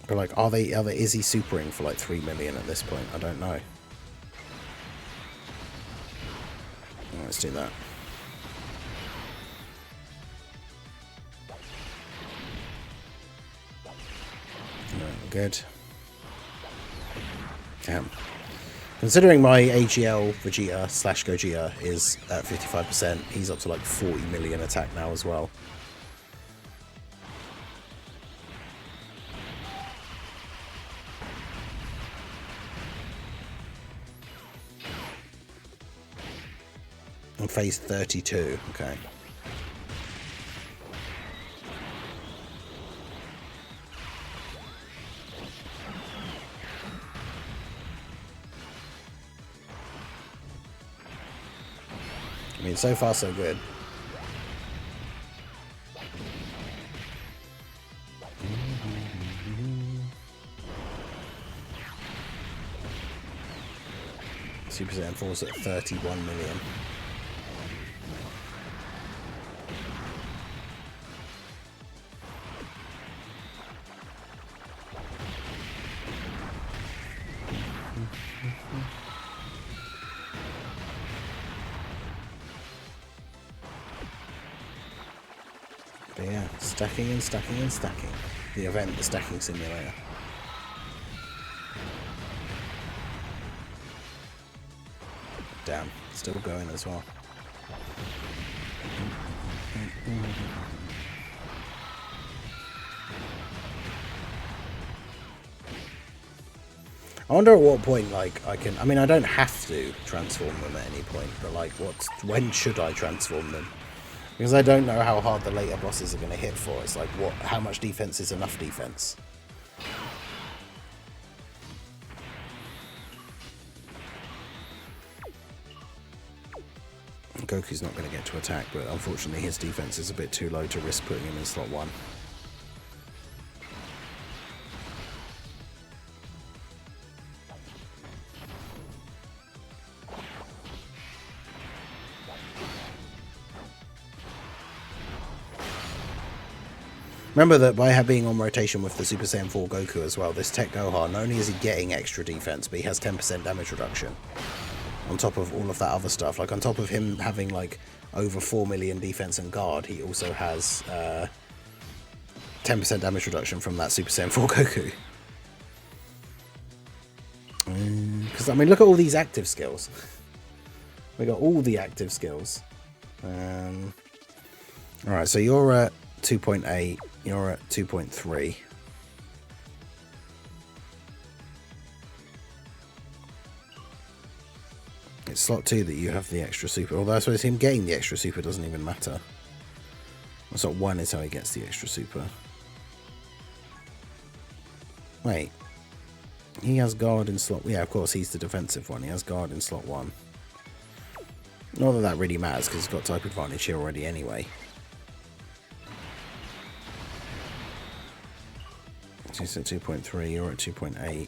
But like, is he supering for like 3 million at this point? I don't know. Let's do that. Good. Damn. Considering my AGL Vegeta / Gogeta is at 55%, he's up to like 40 million attack now as well. On phase 32, okay. I mean, so far so good. Super Saiyan 4's at 31 million. But yeah, stacking and stacking and stacking. The event, the stacking simulator. Damn, still going as well. I wonder at what point, like, I can... I mean, I don't have to transform them at any point, but, like, when should I transform them? Because I don't know how hard the later bosses are going to hit for. It's like, how much defense is enough defense? Goku's not going to get to attack, but unfortunately his defense is a bit too low to risk putting him in slot 1. Remember that by being on rotation with the Super Saiyan 4 Goku as well, this Tech Gohan, not only is he getting extra defense, but he has 10% damage reduction. On top of all of that other stuff. Like, on top of him having, like, over 4 million defense and guard, he also has 10% damage reduction from that Super Saiyan 4 Goku. Because, I mean, look at all these active skills. We got all the active skills. Alright, so you're at 2.8, you're at 2.3. It's slot 2 that you have the extra super, although I suppose him getting the extra super doesn't even matter. Slot 1 is how he gets the extra super. Wait. He has guard in slot... Yeah, of course, he's the defensive one. He has guard in slot 1. Not that that really matters, because he's got type advantage here already anyway. He's at 2.3, you're at 2.8.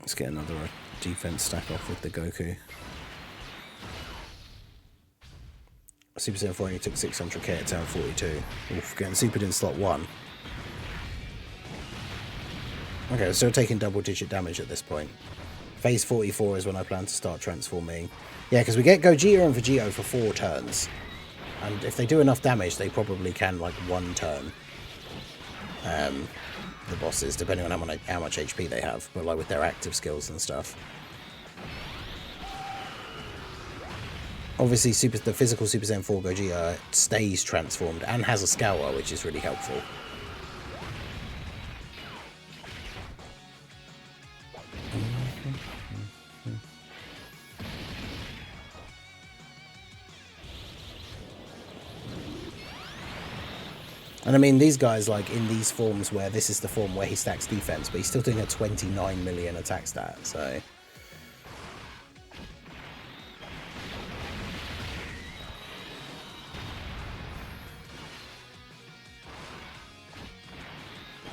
Let's get another defense stack off with the Goku. Super Saiyan 4 only took 600k at turn 42. Oof, getting supered in slot 1. Okay, we're still taking double-digit damage at this point. Phase 44 is when I plan to start transforming. Yeah, because we get Gogeta and Vegito for 4 turns. And if they do enough damage, they probably can, like, 1 turn. The bosses, depending on how much HP they have. But, like, with their active skills and stuff. Obviously, the physical Super Saiyan 4 Gogeta stays transformed and has a Scour, which is really helpful. And I mean, these guys, like, in these forms where this is the form where he stacks defense, but he's still doing a 29 million attack stat, so...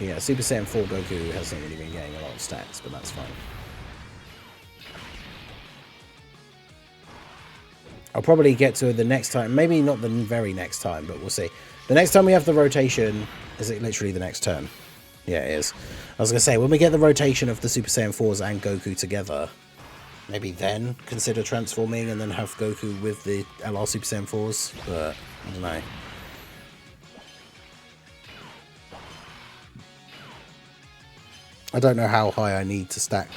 Yeah, Super Saiyan 4 Goku hasn't really been getting a lot of stats, but that's fine. I'll probably get to it the next time. Maybe not the very next time, but we'll see. The next time we have the rotation, is it literally the next turn? Yeah, it is. I was going to say, when we get the rotation of the Super Saiyan 4s and Goku together, maybe then consider transforming and then have Goku with the LR Super Saiyan 4s, but I don't know. I don't know how high I need to stack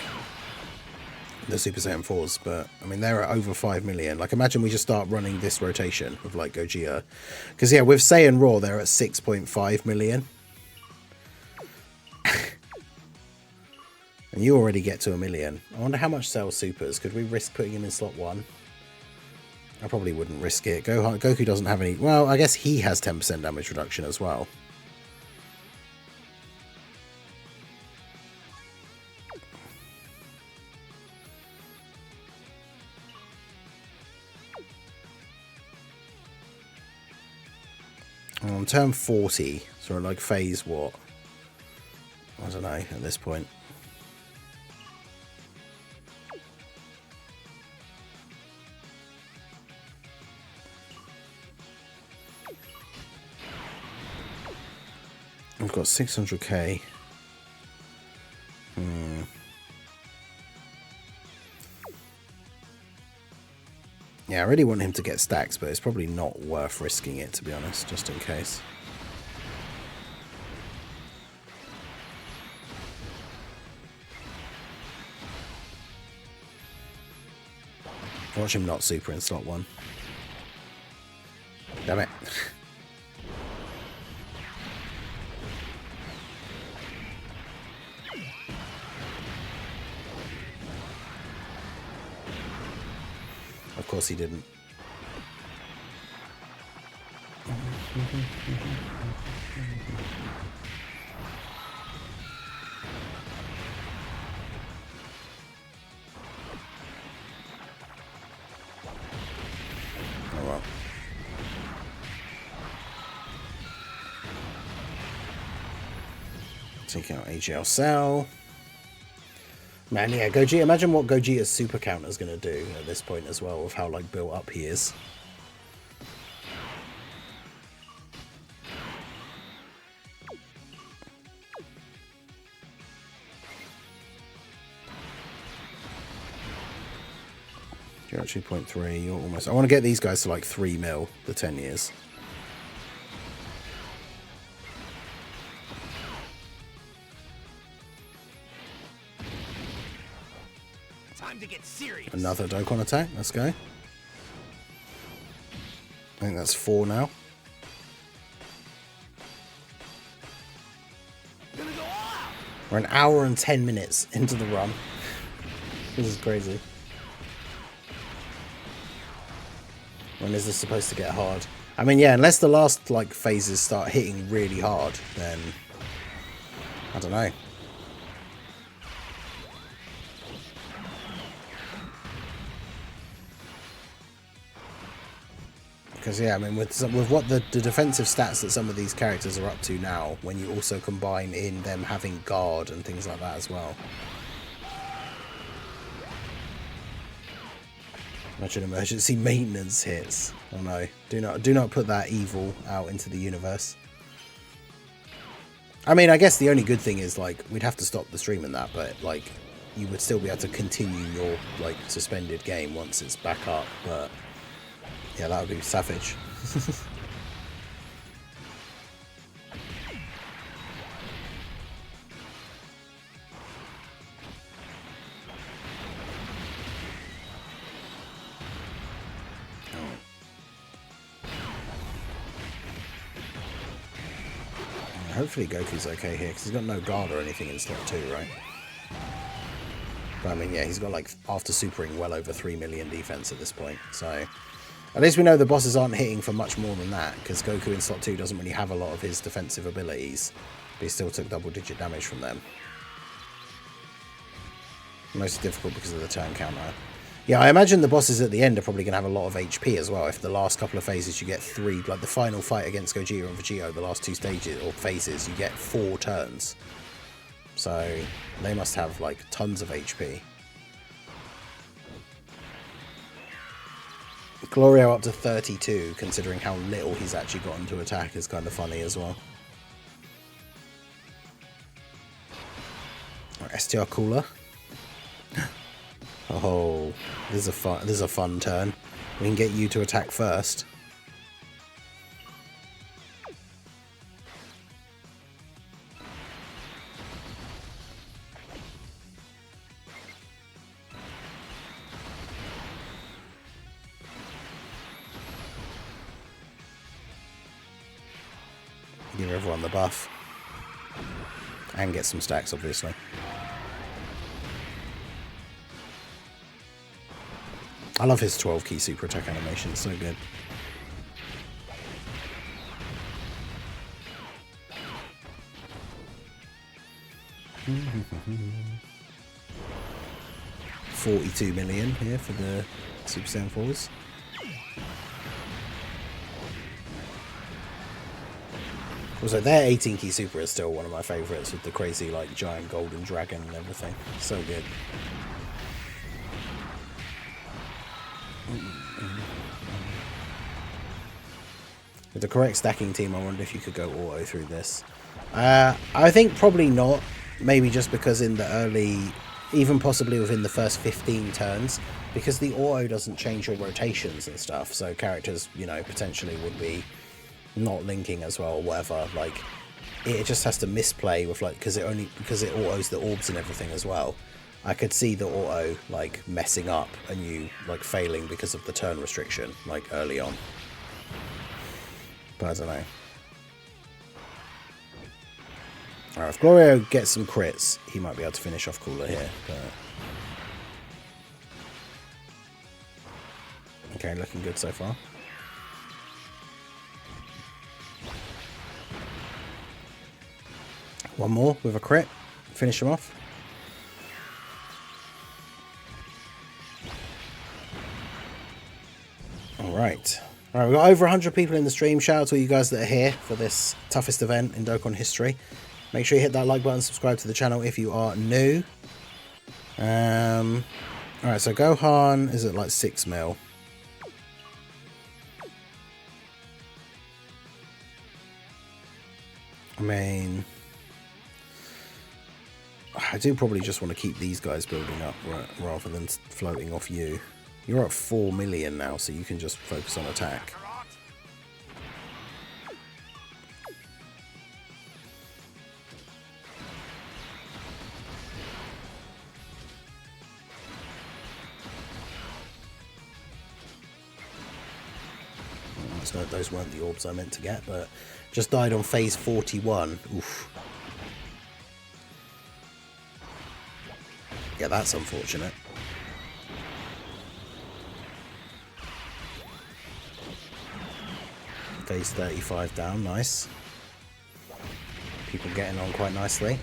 the Super Saiyan 4s, but I mean, they're at over 5 million. Like, imagine we just start running this rotation with, like, Gogeta. Because, yeah, with Saiyan Raw, they're at 6.5 million. And you already get to 1 million. I wonder how much sells supers. Could we risk putting him in slot 1? I probably wouldn't risk it. Goku doesn't have any... Well, I guess he has 10% damage reduction as well. On turn 40, so like phase what? I don't know at this point. I've got 600k. Yeah, I really want him to get stacks, but it's probably not worth risking it, to be honest, just in case. Watch him not super in slot 1. Damn it. Of course he didn't. Oh well. Take out AGL Cell. Man, yeah, Gogeta. Imagine what Gogeta's super counter is going to do at this point as well, with how, like, built up he is. You're at 2.3. You're almost... I want to get these guys to, like, 3 mil, the 10 years. Time to get serious. Another Dokkan attack. Let's go. I think that's 4 now. Gonna go all out. We're an hour and 10 minutes into the run. This is crazy. When is this supposed to get hard? I mean, yeah, unless the last like phases start hitting really hard, then I don't know. Because yeah, I mean, with what the defensive stats that some of these characters are up to now, when you also combine in them having guard and things like that as well. Imagine emergency maintenance hits. Oh no, do not put that evil out into the universe. I mean, I guess the only good thing is like we'd have to stop the stream and that, but like you would still be able to continue your like suspended game once it's back up. But yeah, that would be savage. Hopefully Goku's okay here, because he's got no guard or anything in slot 2, right? But I mean, yeah, he's got like, after supering, well over 3 million defense at this point, so... At least we know the bosses aren't hitting for much more than that, because Goku in slot 2 doesn't really have a lot of his defensive abilities, but he still took double-digit damage from them. Most difficult because of the turn counter. Yeah, I imagine the bosses at the end are probably going to have a lot of HP as well. If the last couple of phases you get 3, like the final fight against Gogeta and Vegito, the last 2 stages or phases, you get 4 turns. So they must have like tons of HP. Glorio up to 32, considering how little he's actually gotten to attack, is kind of funny as well. STR Cooler. Oh, this is a fun turn. We can get you to attack first. Give everyone the buff. And get some stacks, obviously. I love his 12 key super attack animation, it's so good. $42 million here for the Super Saiyan 4s. Also, their 18 key super is still one of my favourites, with the crazy like giant golden dragon and everything. So good. With the correct stacking team, I wonder if you could go auto through this. I think probably not. Maybe just because in the early, even possibly within the first 15 turns, because the auto doesn't change your rotations and stuff, so characters, you know, potentially would be not linking as well or whatever. Like, it just has to misplay with like, because it autos the orbs and everything as well. I could see the auto like messing up and you like failing because of the turn restriction like early on. But I don't know. Alright, if Glorio gets some crits, he might be able to finish off Cooler here. But... okay, looking good so far. One more with a crit. Finish him off. Alright. Alright, we've got over 100 people in the stream. Shout out to all you guys that are here for this toughest event in Dokkan history. Make sure you hit that like button, subscribe to the channel if you are new. Alright, so Gohan is at like 6 mil. I mean, I do probably just want to keep these guys building up rather than floating off you. You're at 4 million now, so you can just focus on attack. Those weren't the orbs I meant to get, but just died on phase 41. Oof. Yeah, that's unfortunate. Phase 35 down, nice. People getting on quite nicely.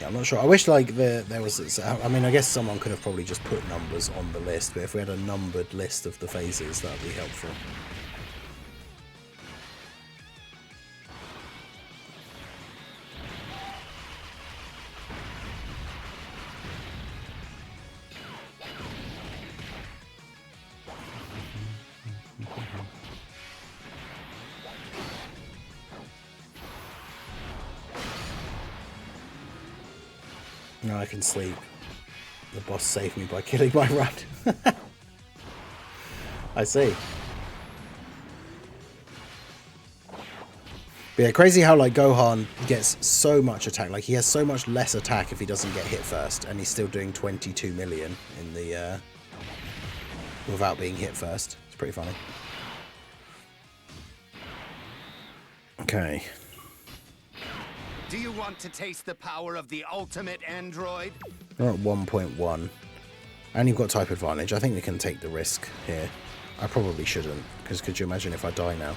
Yeah, I'm not sure. I wish like there was. I mean, I guess someone could have probably just put numbers on the list, but if we had a numbered list of the phases, that would be helpful. Now I can sleep. The boss saved me by killing my run. I see. But yeah, crazy how like Gohan gets so much attack. Like he has so much less attack if he doesn't get hit first, and he's still doing 22 million in the without being hit first. It's pretty funny. Okay. Do you want to taste the power of the ultimate android? We're at 1.1. And you've got type advantage. I think we can take the risk here. I probably shouldn't, because could you imagine if I die now?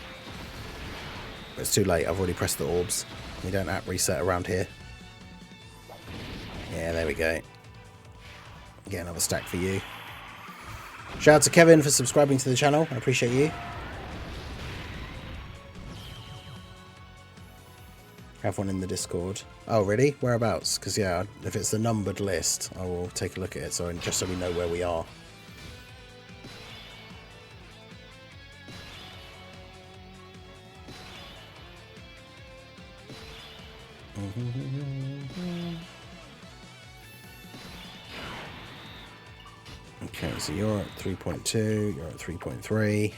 But it's too late. I've already pressed the orbs. We don't app reset around here. Yeah, there we go. Get another stack for you. Shout out to Kevin for subscribing to the channel. I appreciate you. Have one in the Discord. Oh, really? Whereabouts? Because, yeah, if it's the numbered list, I will take a look at it, so just so we know where we are. Okay, so you're at 3.2, you're at 3.3.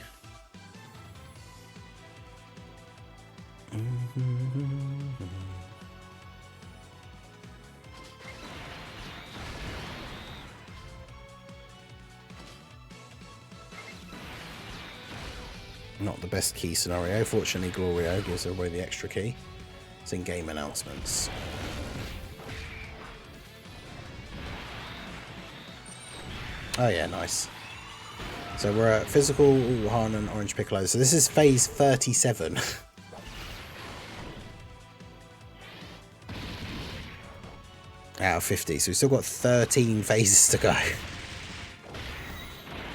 Not the best key scenario. Fortunately, Glorio gives away the extra key. It's in game announcements. Oh yeah, nice. So we're at physical, Han and Orange Piccolo. So this is phase 37. Out of 50. So we've still got 13 phases to go.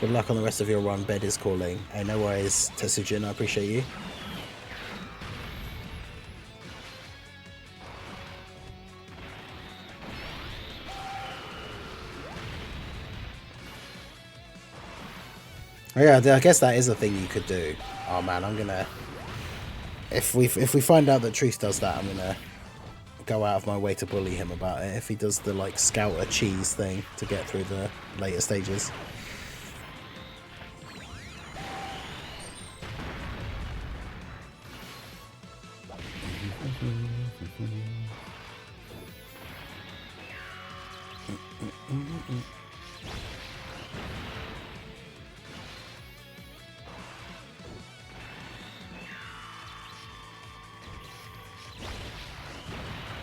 Good luck on the rest of your run. Bed is calling. Hey, no worries, Tetsujin. I appreciate you. Oh, yeah, I guess that is a thing you could do. Oh man, I'm gonna. If we find out that Truth does that, I'm gonna go out of my way to bully him about it. If he does the like scouter cheese thing to get through the later stages.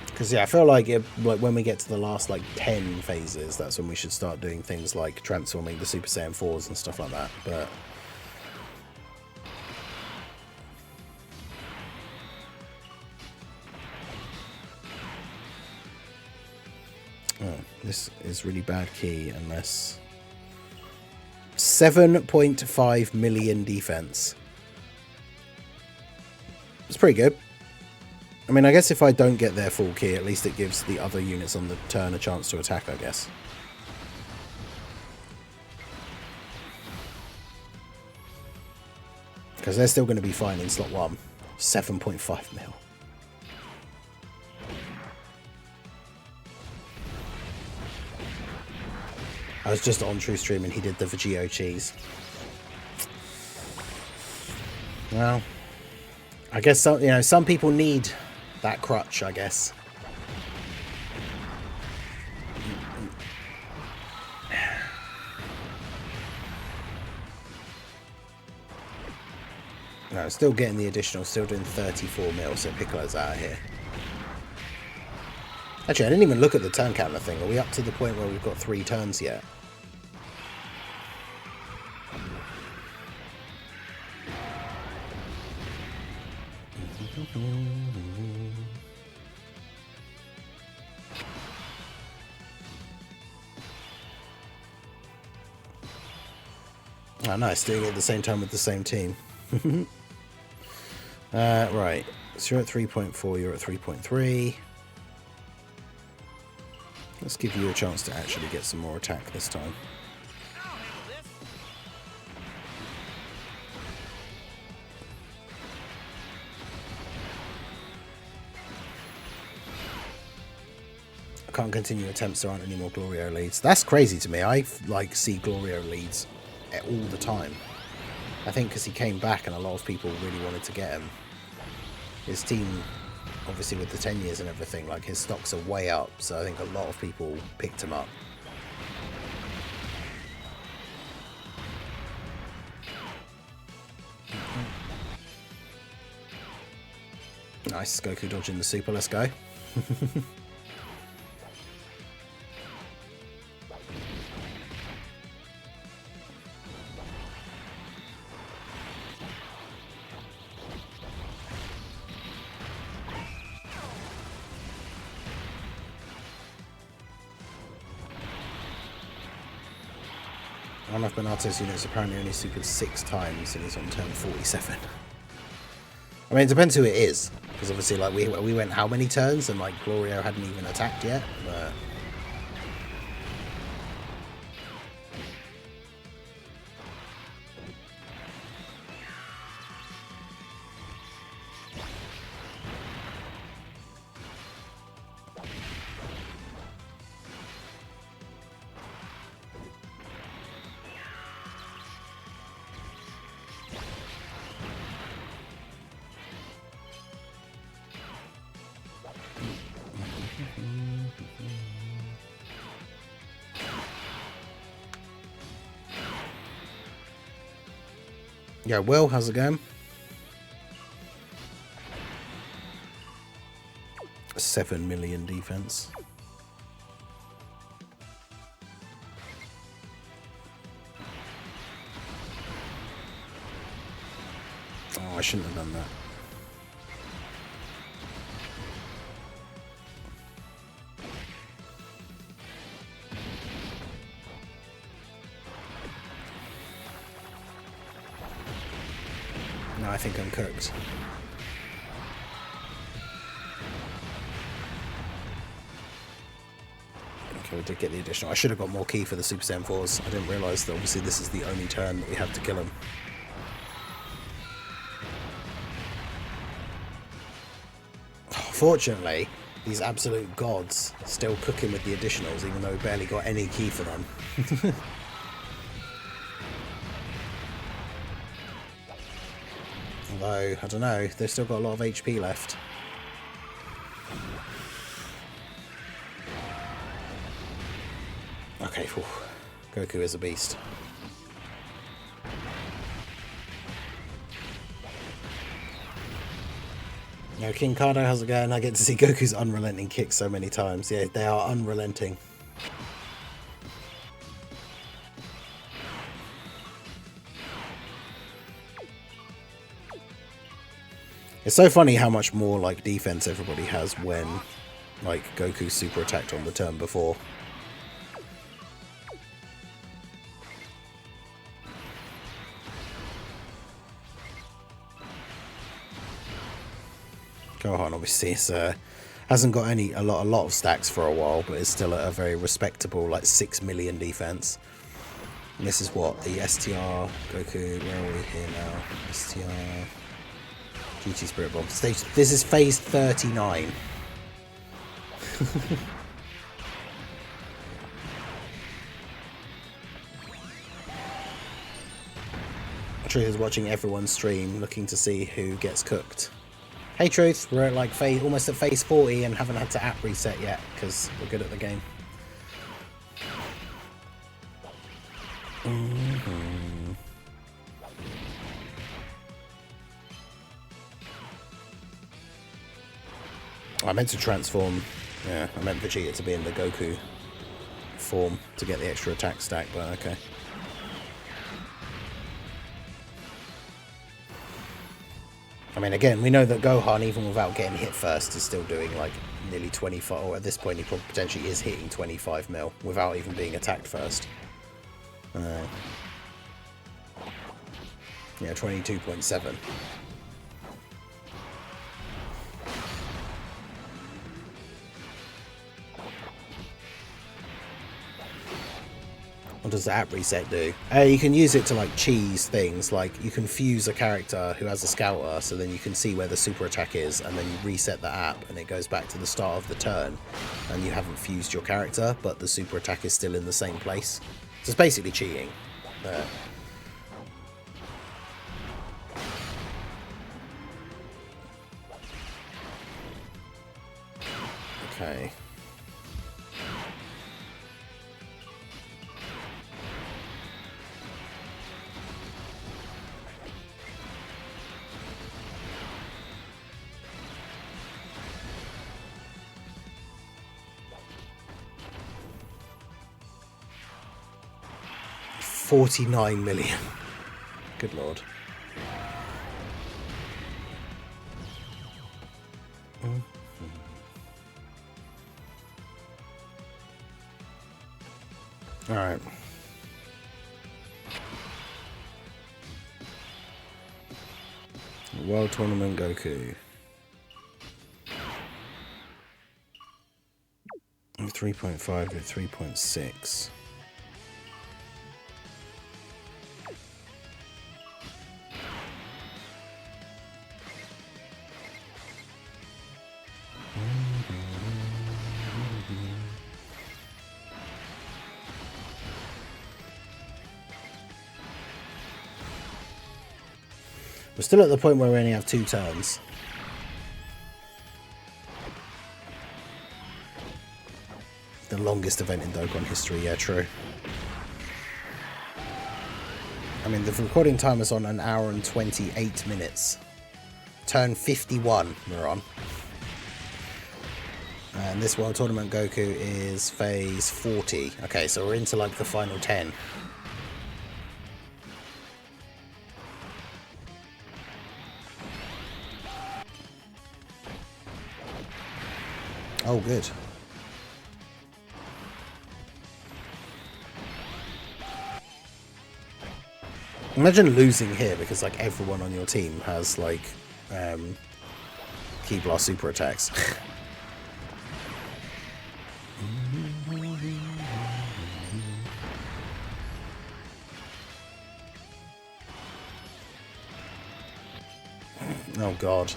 Because yeah, I feel like when we get to the last like 10 phases, that's when we should start doing things like transforming the Super Saiyan 4s and stuff like that. But oh, this is really bad key unless 7.5 million defense. It's pretty good. I mean, I guess if I don't get their full key, at least it gives the other units on the turn a chance to attack, I guess. Because they're still going to be fine in slot 1. 7.5 mil. I was just on True Stream and he did the Vegito cheese. Well, I guess some people need that crutch, I guess. No, still getting the additional, still doing 34 mil, so Piccolo's out of here. Actually, I didn't even look at the turn counter thing. Are we up to the point where we've got 3 turns yet? Oh, nice, doing it at the same time with the same team. Right, so you're at 3.4, you're at 3.3. Let's give you a chance to actually get some more attack this time. I can't continue attempts, there aren't any more Glorio leads. That's crazy to me. I see Glorio leads all the time. I think because he came back and a lot of people really wanted to get him. His team, obviously with the 10 years and everything, like his stocks are way up, so I think a lot of people picked him up. Nice, Goku dodging the super, let's go. One of Benato's units apparently only supered 6 times and he's on turn 47. I mean, it depends who it is, because obviously, like, we went how many turns and, like, Glorio hadn't even attacked yet, but... Yeah, Will, how's it going? 7 million defense. Oh, I shouldn't have done that. No, I think I'm cooked. Okay, we did get the additional. I should have got more key for the Super Saiyan 4s. I didn't realise that obviously this is the only turn that we have to kill him. Fortunately, these absolute gods still cooking with the additionals, even though we barely got any key for them. Although, I don't know, they've still got a lot of HP left. Okay, whew. Goku is a beast. Yo, King Cardo, how's it going? I get to see Goku's unrelenting kicks so many times. Yeah, they are unrelenting. It's so funny how much more like defense everybody has when like Goku super attacked on the turn before. Gohan obviously hasn't got a lot of stacks for a while, but is still at a very respectable like 6 million defense. And this is what the STR Goku. Where are we here now? STR. GT Spirit Bomb. Stage. This is phase 39. Truth is watching everyone's stream, looking to see who gets cooked. Hey Truth, we're at like almost at phase 40 and haven't had to app reset yet because we're good at the game. I meant to transform. Yeah, I meant Vegeta to be in the Goku form to get the extra attack stack, but okay. I mean, again, we know that Gohan, even without getting hit first, is still doing like nearly 25, or at this point he probably potentially is hitting 25 mil without even being attacked first. Yeah, 22.7. What does the app reset do? You can use it to like cheese things, like you can fuse a character who has a scouter, so then you can see where the super attack is, and then you reset the app and it goes back to the start of the turn, and you haven't fused your character, but the super attack is still in the same place. So it's basically cheating. Okay. $49 million. Good lord. All right. World Tournament Goku. 3.5 to 3.6. We're still at the point where we only have 2 turns. The longest event in Dokkan history, yeah, true. I mean, the recording time is on 1 hour and 28 minutes. Turn 51 we're on. And this World Tournament Goku is phase 40. Okay, so we're into like the final 10. Oh, good. Imagine losing here because like everyone on your team has like Ki Blast super attacks. Oh god.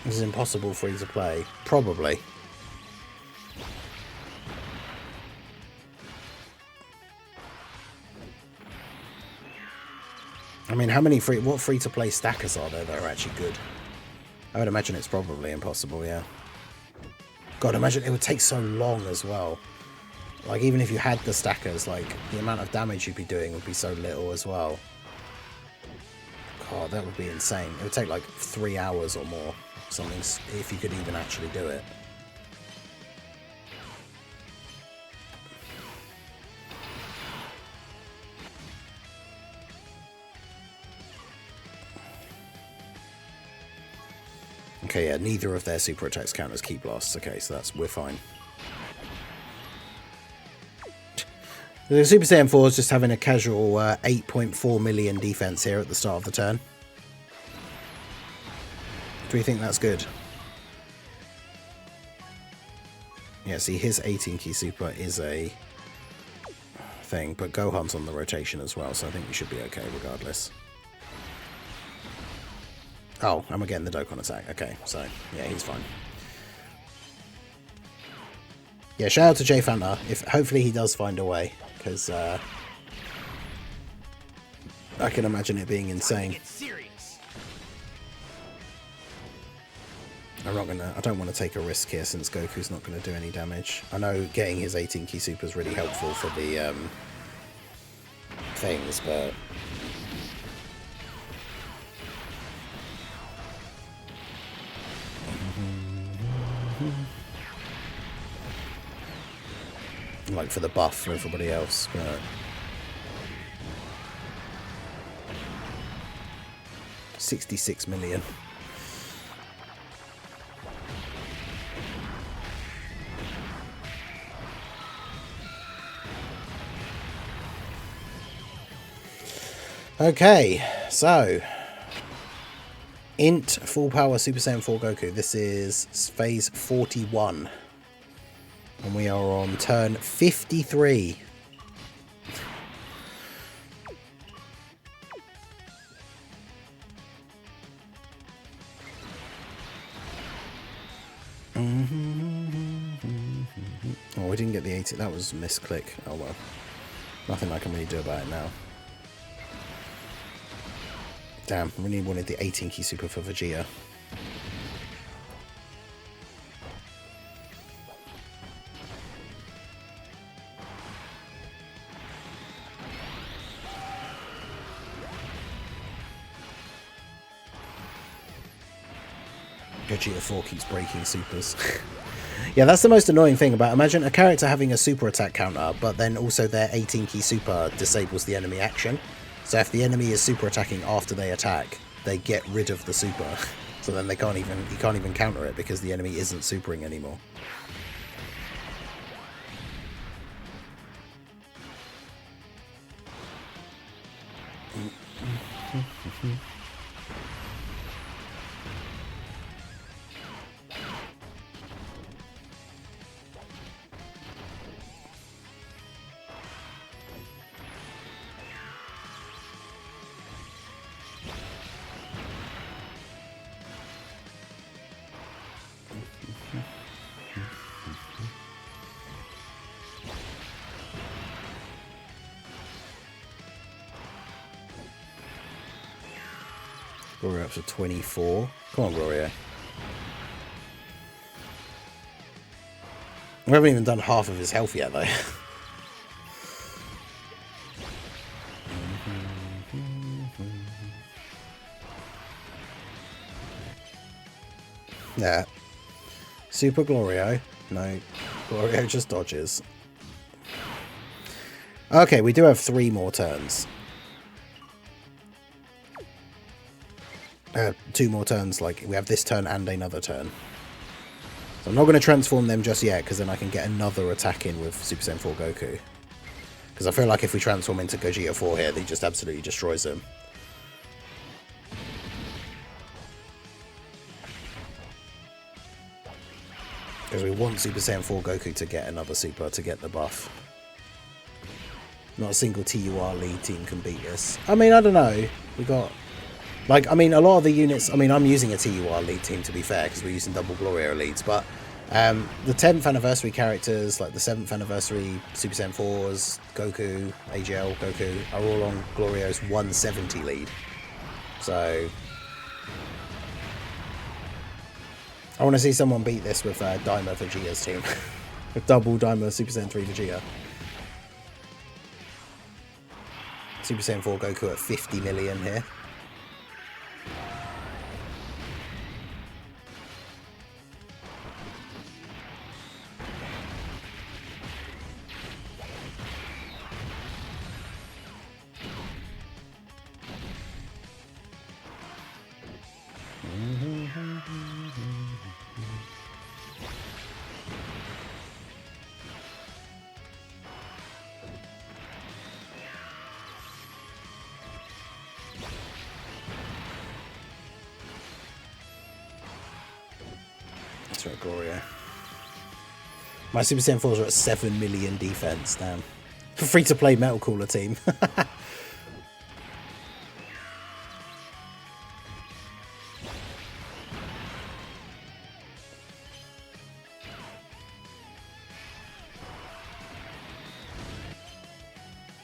This is impossible for you to play. Probably. I mean, what free-to-play stackers are there that are actually good? I would imagine it's probably impossible, yeah. God, imagine it would take so long as well. Like, even if you had the stackers, like, the amount of damage you'd be doing would be so little as well. God, that would be insane. It would take like 3 hours or more. Something, if you could even actually do it. Okay, yeah, neither of their super attacks count as Ki Blasts. Okay, so we're fine. The Super Saiyan 4 is just having a casual 8.4 million defense here at the start of the turn. Do we think that's good? Yeah, see, his 18 key super is a thing, but Gohan's on the rotation as well, so I think we should be okay regardless. Oh, and we're getting the Dokkan attack. Okay, so, yeah, he's fine. Yeah, shout out to Jay Fanta. Hopefully he does find a way, because I can imagine it being insane. I don't want to take a risk here since Goku's not going to do any damage. I know getting his 18 key super is really helpful for the things, but like for the buff for everybody else, but 66 million. Okay, so Int Full Power Super Saiyan 4 Goku. This is phase 41. And we are on turn 53. Oh, we didn't get the 80. That was a misclick. Oh well. Nothing I can really do about it now. Damn, I really wanted the 18 key super for Vegeta. Vegeta 4 keeps breaking supers. Yeah, that's the most annoying thing about, imagine a character having a super attack counter, but then also their 18 key super disables the enemy action. So if the enemy is super attacking after they attack, they get rid of the super. So then you can't even counter it because the enemy isn't supering anymore. Gloria up to 24. Come on, Gloria. We haven't even done half of his health yet, though. Yeah. Super Glorio. No. Glorio just dodges. Okay, we do have 3 more turns. 2 more turns, like we have this turn and another turn. So I'm not going to transform them just yet, because then I can get another attack in with Super Saiyan 4 Goku. Because I feel like if we transform into Gogeta 4 here, he just absolutely destroys them. Because we want Super Saiyan 4 Goku to get another super to get the buff. Not a single TUR lead team can beat us. I mean, I don't know. We got... Like, I mean, a lot of the units... I mean, I'm using a TUR lead team, to be fair, because we're using double Gloria leads, but the 10th anniversary characters, like the 7th anniversary Super Saiyan 4s, Goku, AGL, Goku, are all on Glorio's 170 lead. So... I want to see someone beat this with Daima Vegeta's team. With double Daima Super Saiyan 3 Vegeta. Super Saiyan 4 Goku at 50 million here. That's right, Gloria. My Super Saiyan 4s are at 7 million defense, damn. Free to play Metal Cooler team.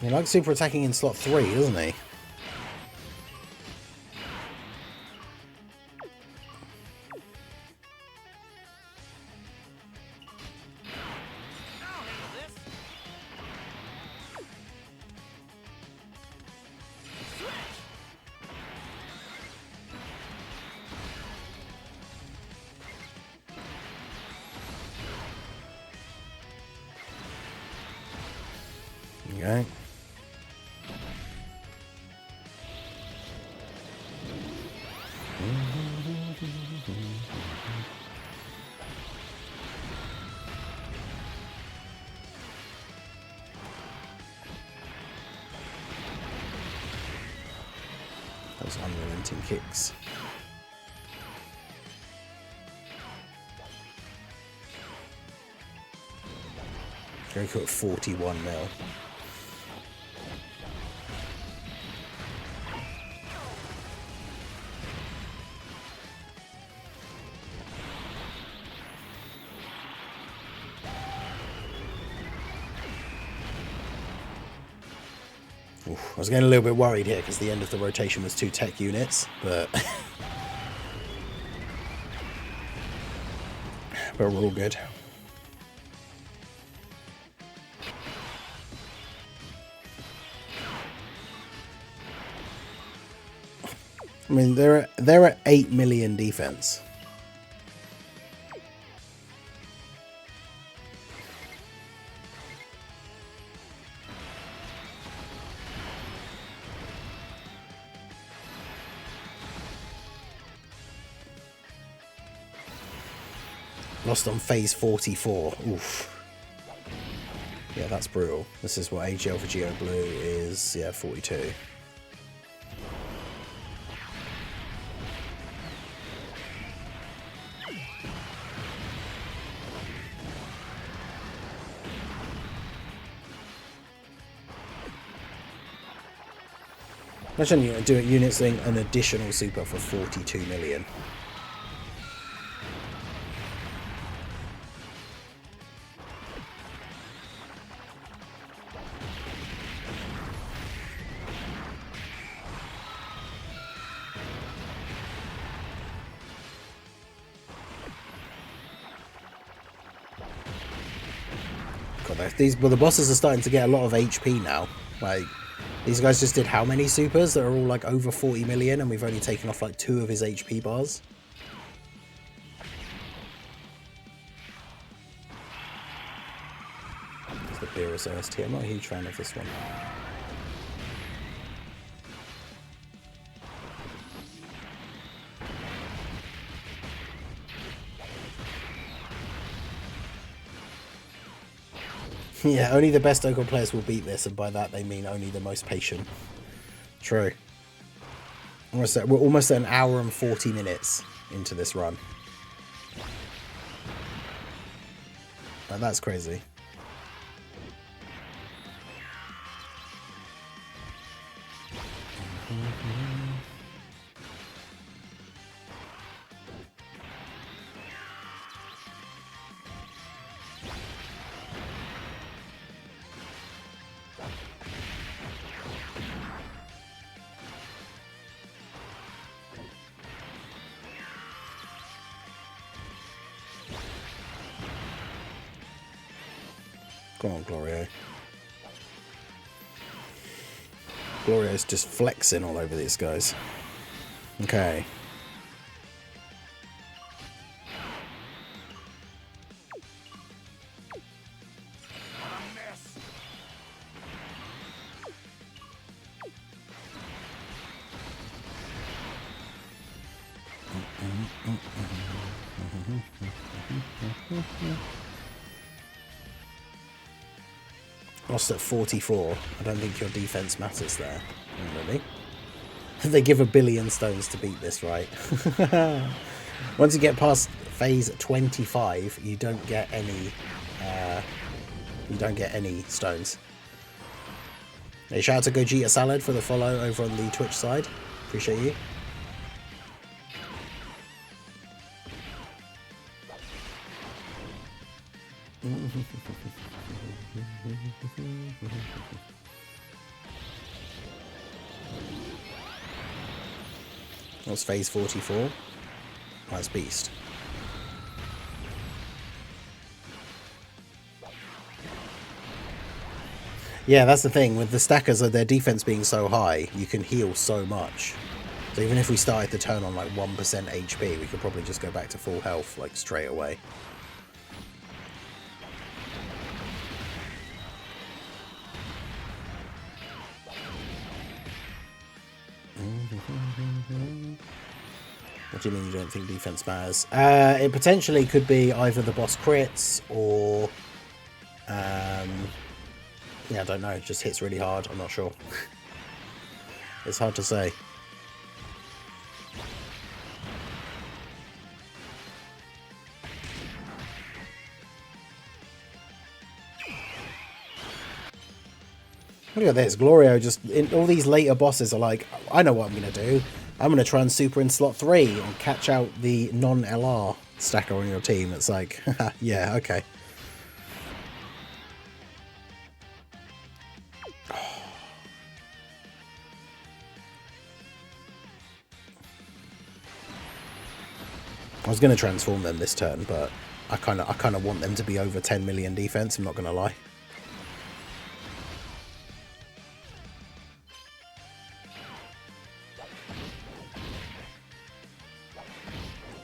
He likes super attacking in slot 3, doesn't he? Okay. Those unrelenting kicks. Jericho at 41 mil. Oof, I was getting a little bit worried here because the end of the rotation was 2 tech units, but but we're all good. I mean, they're at 8 million defense. Lost on phase 44. Oof. Yeah, that's brutal. This is what AGL for Geo Blue is. Yeah, 42. Imagine you do it units doing an additional super for 42 million. God, the bosses are starting to get a lot of HP now. Like, these guys just did how many supers that are all like over 40 million, and we've only taken off like 2 of his HP bars. There's the Beerus OST. I'm not a huge fan of this one. Yeah, only the best Dokkan players will beat this, and by that they mean only the most patient. True. We're almost at an hour and 40 minutes into this run. Like, that's crazy. Come on, Glorio. Glorio's just flexing all over these guys. Okay. Lost at 44. I don't think your defense matters there. Really? They give 1 billion stones to beat this, right? Once you get past phase 25, you don't get any. You don't get any stones. Hey, shout out to Gogeta Salad for the follow over on the Twitch side. Appreciate you. That's phase 44. That's Beast. Yeah, that's the thing. With the stackers, their defense being so high, you can heal so much. So even if we started the turn on like 1% HP, we could probably just go back to full health like straight away. What do you mean you don't think defense matters? It potentially could be either the boss crits or... yeah, I don't know. It just hits really hard. I'm not sure. It's hard to say. Look at this. Glorio just... all these later bosses are like, I know what I'm going to do. I'm going to try and super in slot 3 and catch out the non-LR stacker on your team. It's like, yeah, okay. I was going to transform them this turn, but I kind of want them to be over 10 million defense, I'm not going to lie.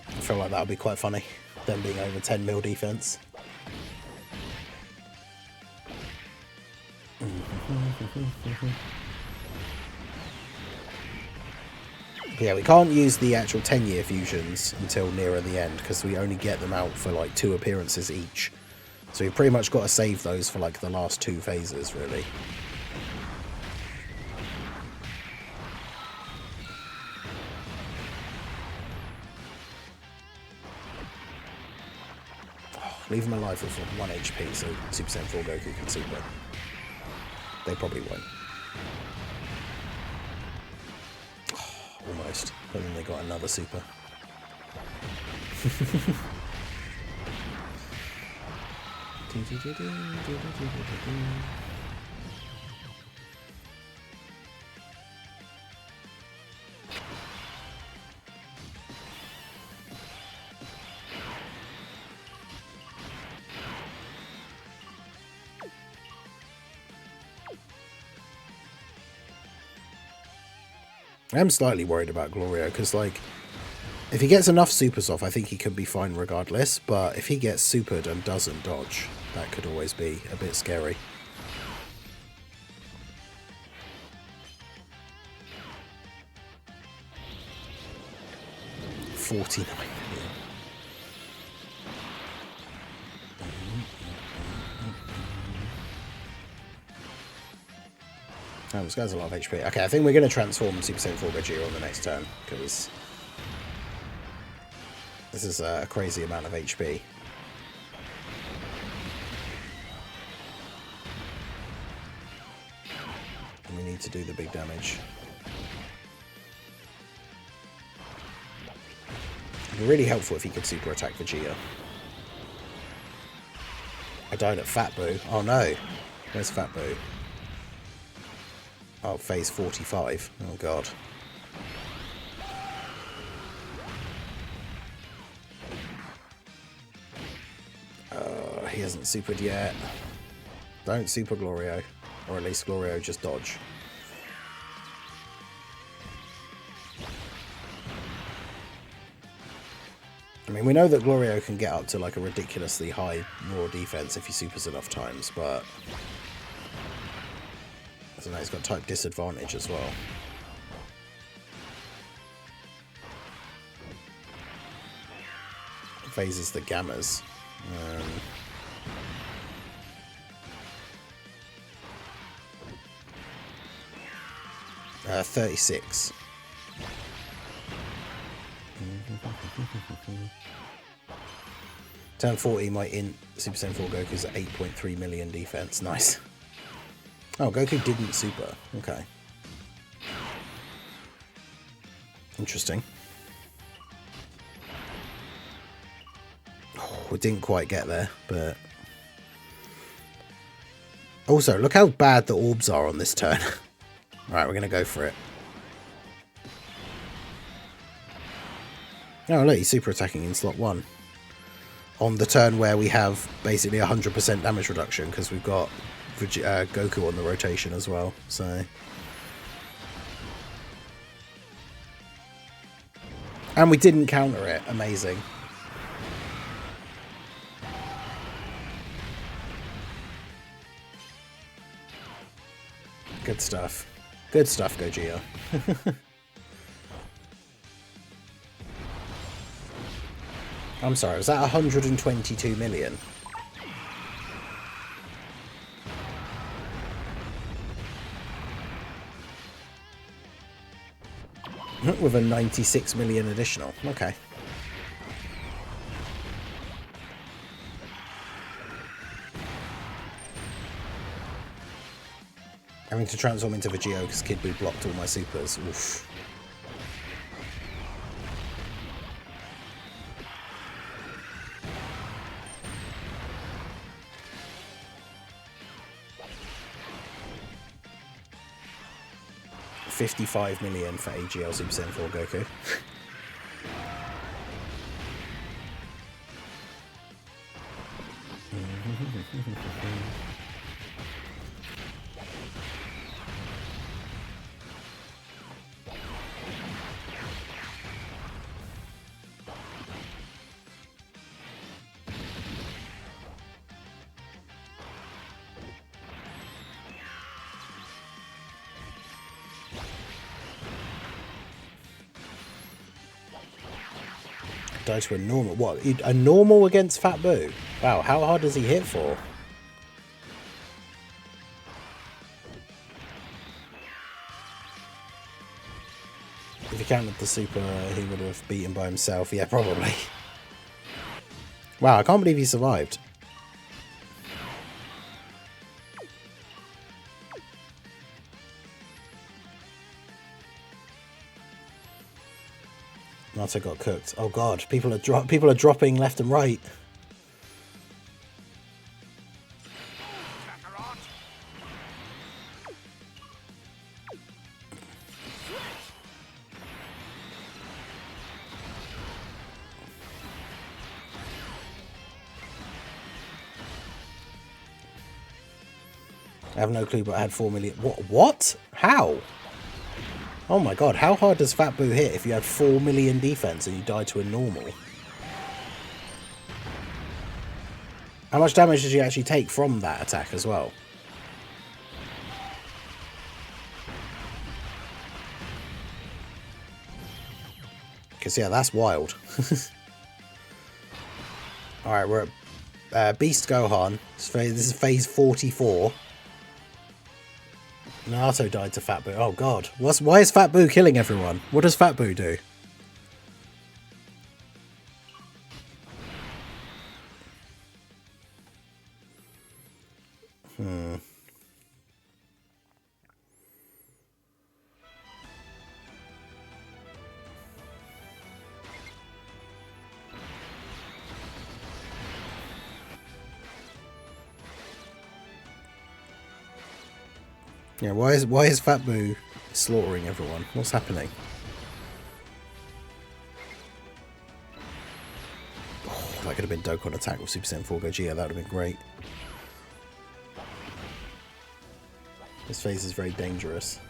I feel like that would be quite funny, them being over 10 mil defense. Yeah, we can't use the actual 10-year fusions until nearer the end because we only get them out for like 2 appearances each. So we've pretty much got to save those for like the last 2 phases, really. Leave them alive with 1 HP so Super Saiyan 4 Goku can super. They probably won't. Almost. But then they got another super. I am slightly worried about Glorio because, like, if he gets enough supers off, I think he could be fine regardless. But if he gets supered and doesn't dodge, that could always be a bit scary. $49 million. Oh, this guy's a lot of HP. Okay, I think we're going to transform Super Saiyan 4 Vegeta on the next turn, because this is a crazy amount of HP. And we need to do the big damage. It'd be really helpful if he could super attack Vegeta. I died at Fat Boo. Oh no. Where's Fat Boo? Oh, phase 45. Oh god. He hasn't supered yet. Don't super Glorio. Or at least Glorio just dodge. I mean, we know that Glorio can get up to like a ridiculously high raw defense if he supers enough times, but I don't know, he's got type disadvantage as well. Phases the gammas. 36. Turn 40, my int Super Saiyan 4 Goku's at 8.3 million defense. Nice. Oh, Goku didn't super. Okay. Interesting. Oh, we didn't quite get there, but... Also, look how bad the orbs are on this turn. Alright, we're going to go for it. Oh, look, he's super attacking in slot 1. On the turn where we have basically 100% damage reduction because we've got Goku on the rotation as well, so... And we didn't counter it. Amazing. Good stuff. Good stuff, Gogeta. I'm sorry, was that 122 million? With a 96 million additional. Okay. Having to transform into Vegito because Kid Buu blocked all my supers. Oof. $55 million for AGL Super Saiyan 4 Goku. Die to a normal. What? A normal against Fat Buu? Wow, how hard does he hit for? If he counted the super, he would have beaten by himself. Yeah, probably. Wow, I can't believe he survived. Naruto got cooked. Oh god, people are dropping left and right. I have no clue, but I had 4 million. What? How? Oh my god, how hard does Fat Buu hit if you had 4 million defense and you died to a normal? How much damage did you actually take from that attack as well? Because, yeah, that's wild. Alright, we're at Beast Gohan. This is phase 44. Naruto died to Fat Buu. Oh god. Why is Fat Buu killing everyone? What does Fat Buu do? Yeah, why is Fat Buu slaughtering everyone? What's happening? Oh, that could have been Dokkan attack with Super Saiyan 4 Gogeta. That would have been great. This phase is very dangerous.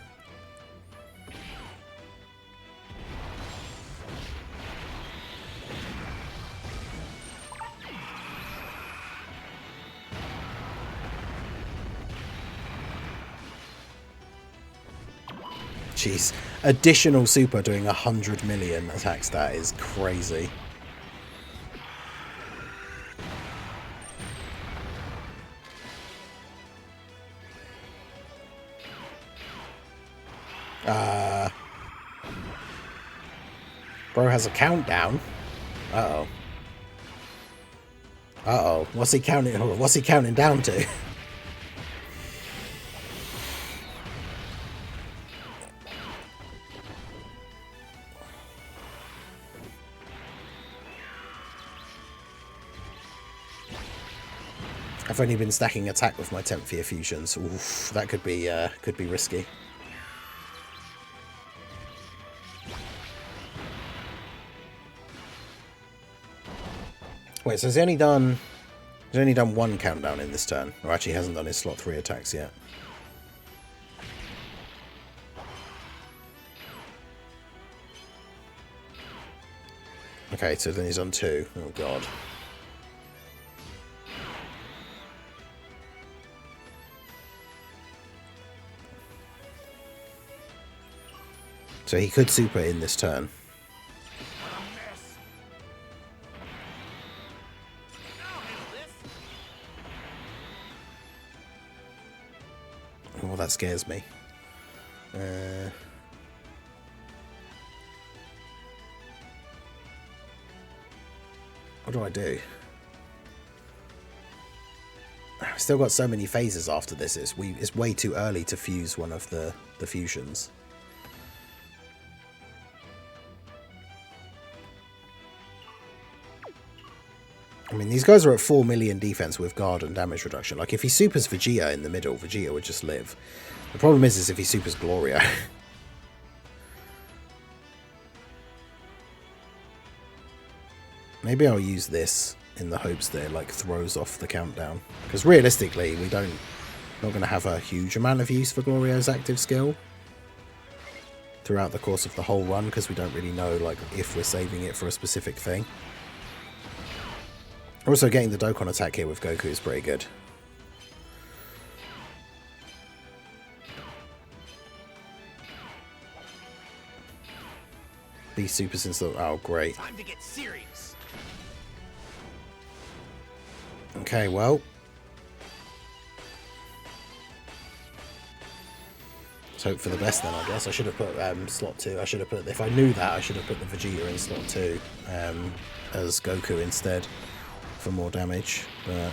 Jeez. Additional super doing 100 million attack stat is crazy. Bro has a countdown. Uh-oh. Uh-oh. What's he counting down to? I've only been stacking attack with my 10th year fusions. Oof, that could be risky. Wait, so he's only done one countdown in this turn. Or actually, he hasn't done his slot 3 attacks yet. Okay, so then he's on 2. Oh god. So he could super in this turn. Oh, that scares me. What do I do? I've still got so many phases after this. It's way too early to fuse one of the fusions. I mean, these guys are at 4 million defense with guard and damage reduction. Like, if he supers Vegeta in the middle, Vegeta would just live. The problem is if he supers Gloria. Maybe I'll use this in the hopes that it, like, throws off the countdown. Because realistically, not going to have a huge amount of use for Glorio's active skill throughout the course of the whole run, because we don't really know, like, if we're saving it for a specific thing. Also, getting the Dokkan attack here with Goku is pretty good. These super install. Oh, great. Time to get serious. Okay, well. Let's hope for the best then, I guess. I should have put slot 2. I should have put, if I knew that, I should have put the Vegeta in slot 2 as Goku instead for more damage, but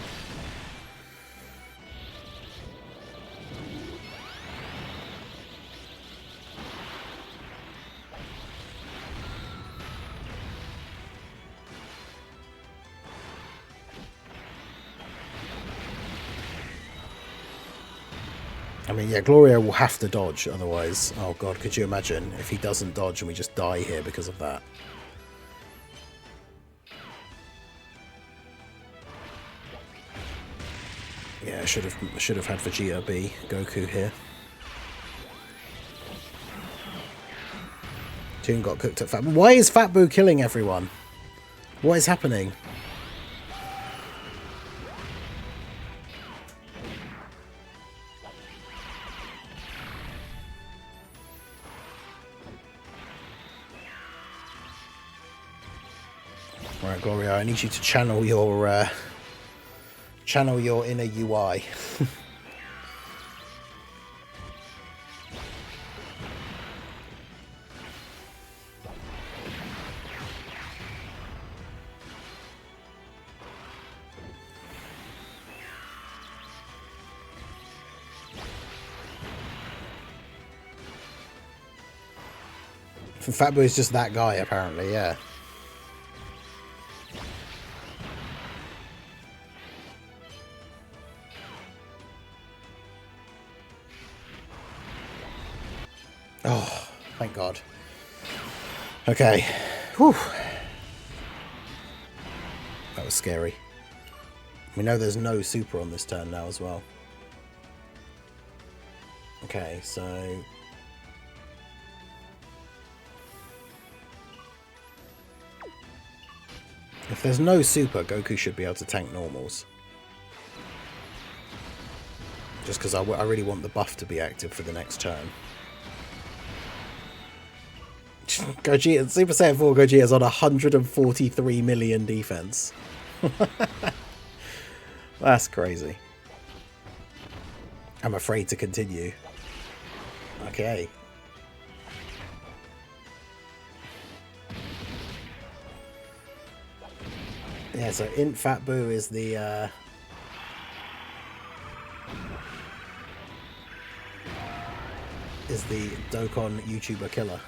I mean, yeah, Gloria will have to dodge, otherwise, oh god, could you imagine if he doesn't dodge and we just die here because of that? Yeah, I should have had Vegeta be Goku here. Toon got cooked at Fat Boo. Why is Fat Boo killing everyone? What is happening? Alright, Gloria, I need you to channel your inner UI. Fat Boo is just that guy, apparently, yeah. Oh, thank God. Okay. Whew. That was scary. We know there's no super on this turn now as well. Okay, so... if there's no super, Goku should be able to tank normals. Just because I really want the buff to be active for the next turn. Gogeta, Super Saiyan 4 Gogeta is on 143 million defense. That's crazy. I'm afraid to continue. Okay. Yeah, so Int Fat Boo is the Dokkan YouTuber killer.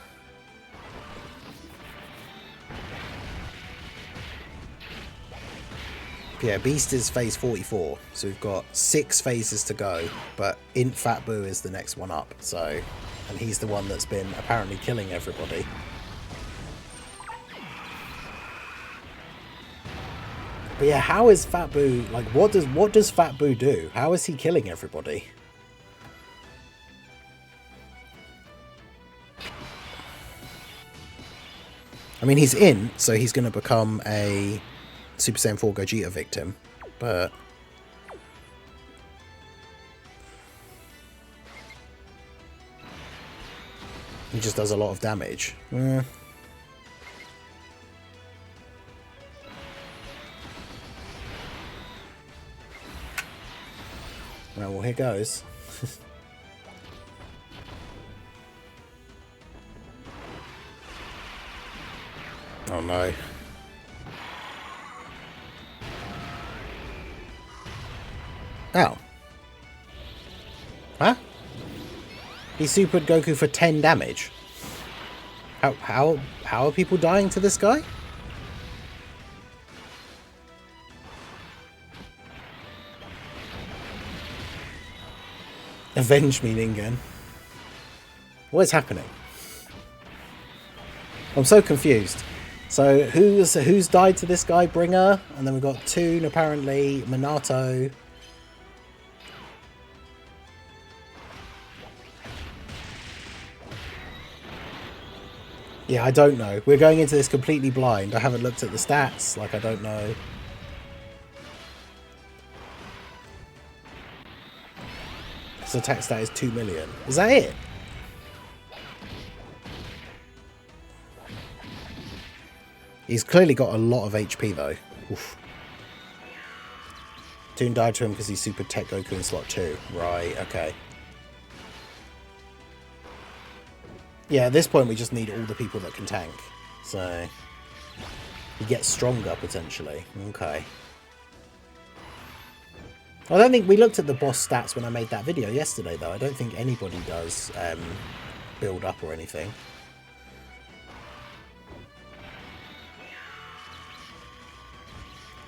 Yeah, Beast is phase 44, so we've got 6 phases to go, but Int Fat Boo is the next one up, so, and he's the one that's been apparently killing everybody. But yeah, how is Fat Boo, like, what does Fat Boo do? How is he killing everybody? I mean, he's in, so he's going to become a Super Saiyan 4 Gogeta victim, but... he just does a lot of damage. Right, well, here goes. Oh no. Oh. Huh? He supered Goku for 10 damage. How are people dying to this guy? Avenge me, Ningen. What is happening? I'm so confused. So who's died to this guy? Bringer, and then we've got Toon apparently, Minato. Yeah, I don't know. We're going into this completely blind. I haven't looked at the stats. Like, I don't know. His attack stat is 2 million. Is that it? He's clearly got a lot of HP, though. Oof. Toon died to him because he super Tech Goku in slot 2. Right, okay. Yeah, at this point we just need all the people that can tank. So he gets stronger potentially. Okay. I don't think we looked at the boss stats when I made that video yesterday though. I don't think anybody does build up or anything.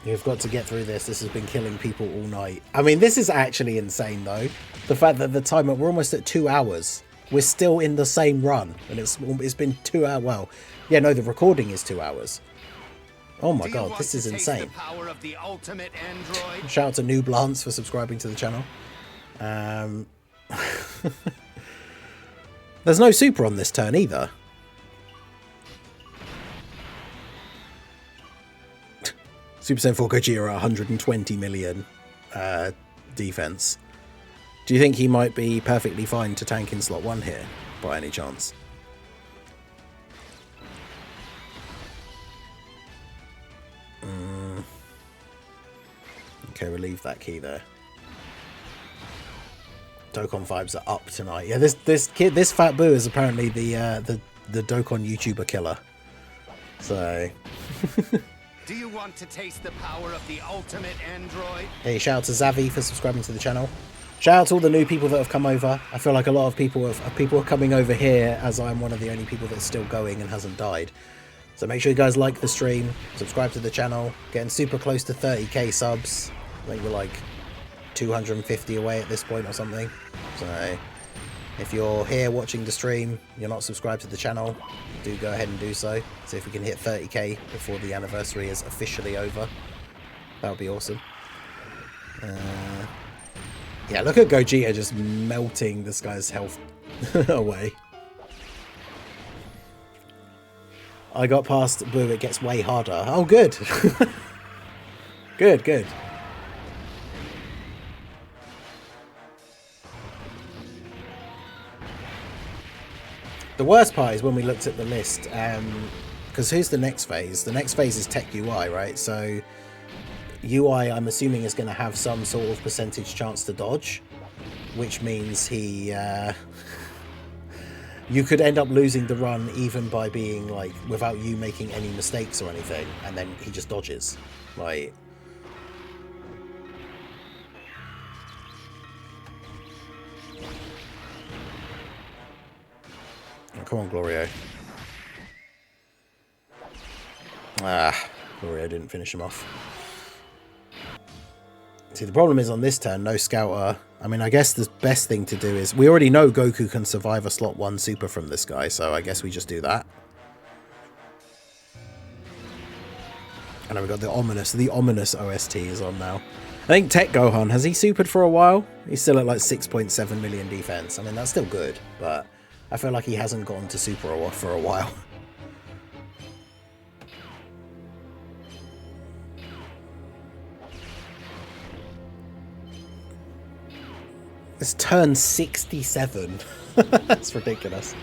You've got to get through this. This has been killing people all night. I mean, this is actually insane though. The fact that the timer, we're almost at 2 hours. We're still in the same run, and it's been 2 hours. Well, yeah, no, the recording is 2 hours. Oh my god, this is insane. Shout out to Noob Lance for subscribing to the channel. There's no super on this turn either. Super Saiyan 4 Gogeta are 120 million defense. Do you think he might be perfectly fine to tank in slot 1 here, by any chance? Okay, we'll leave that key there. Dokkan vibes are up tonight. Yeah, this Fat Boo is apparently the Dokkan YouTuber killer. So. Do you want to taste the power of the ultimate android? Hey, shout out to Zavi for subscribing to the channel. Shout out to all the new people that have come over. I feel like a lot of people are coming over here as I'm one of the only people that's still going and hasn't died. So make sure you guys like the stream, subscribe to the channel, getting super close to 30k subs. I think we're like 250 away at this point or something. So if you're here watching the stream, you're not subscribed to the channel, do go ahead and do so. See if we can hit 30k before the anniversary is officially over. That would be awesome. Yeah, look at Gogeta just melting this guy's health away. I got past Boo, it gets way harder. Oh, good. Good, good. The worst part is when we looked at the list, because who's the next phase? The next phase is Tech UI, right? So UI, I'm assuming, is going to have some sort of percentage chance to dodge, which means he... you could end up losing the run even by being, like, without you making any mistakes or anything, and then he just dodges. Like... Oh, come on, Glorio. Ah, Glorio didn't finish him off. See, the problem is on this turn, no Scouter. I mean, I guess the best thing to do is... we already know Goku can survive a slot 1 super from this guy, so I guess we just do that. And then we've got the ominous OST is on now. I think Tech Gohan, has he supered for a while? He's still at like 6.7 million defense. I mean, that's still good, but I feel like he hasn't gotten to super for a while. It's turn 67. That's ridiculous.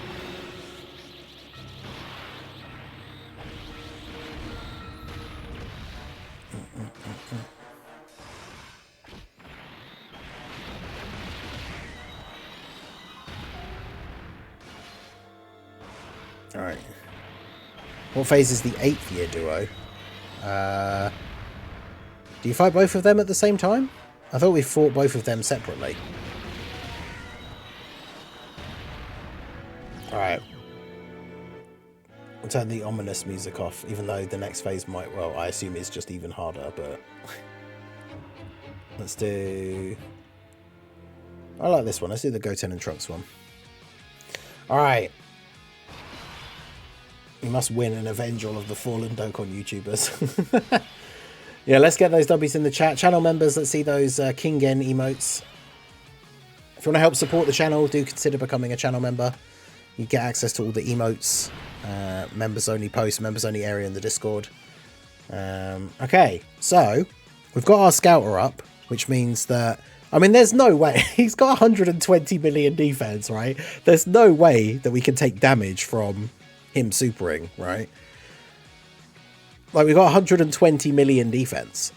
Alright. What phase is the 8th year duo? Do you fight both of them at the same time? I thought we fought both of them separately. Alright. I'll turn the ominous music off, even though the next phase might, well, I assume it's just even harder, but... Let's do... I like this one. Let's do the Goten and Trunks one. Alright. You must win and avenge all of the fallen Dokkan YouTubers. Yeah, let's get those W's in the chat. Channel members, let's see those Kingen emotes. If you want to help support the channel, do consider becoming a channel member. You get access to all the emotes, members only posts, members only area in the Discord. Okay, so we've got our scouter up, which means that, I mean, there's no way. He's got 120 million defense, right? There's no way that we can take damage from him supering, right? Like, we've got 120 million defense.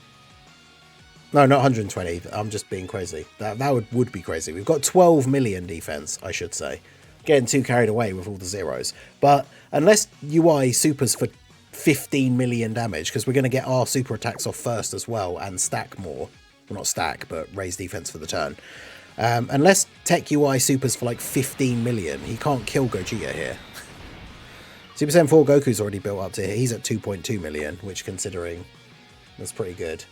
No, not 120. I'm just being crazy. That would be crazy. We've got 12 million defense, I should say. Getting too carried away with all the zeros. But unless UI supers for 15 million damage, because we're going to get our super attacks off first as well and stack more. Well, not stack, but raise defense for the turn. Unless Tech UI supers for like 15 million, he can't kill Gogeta here. Super Saiyan 4 Goku's already built up to here. He's at 2.2 million, which, considering, that's pretty good.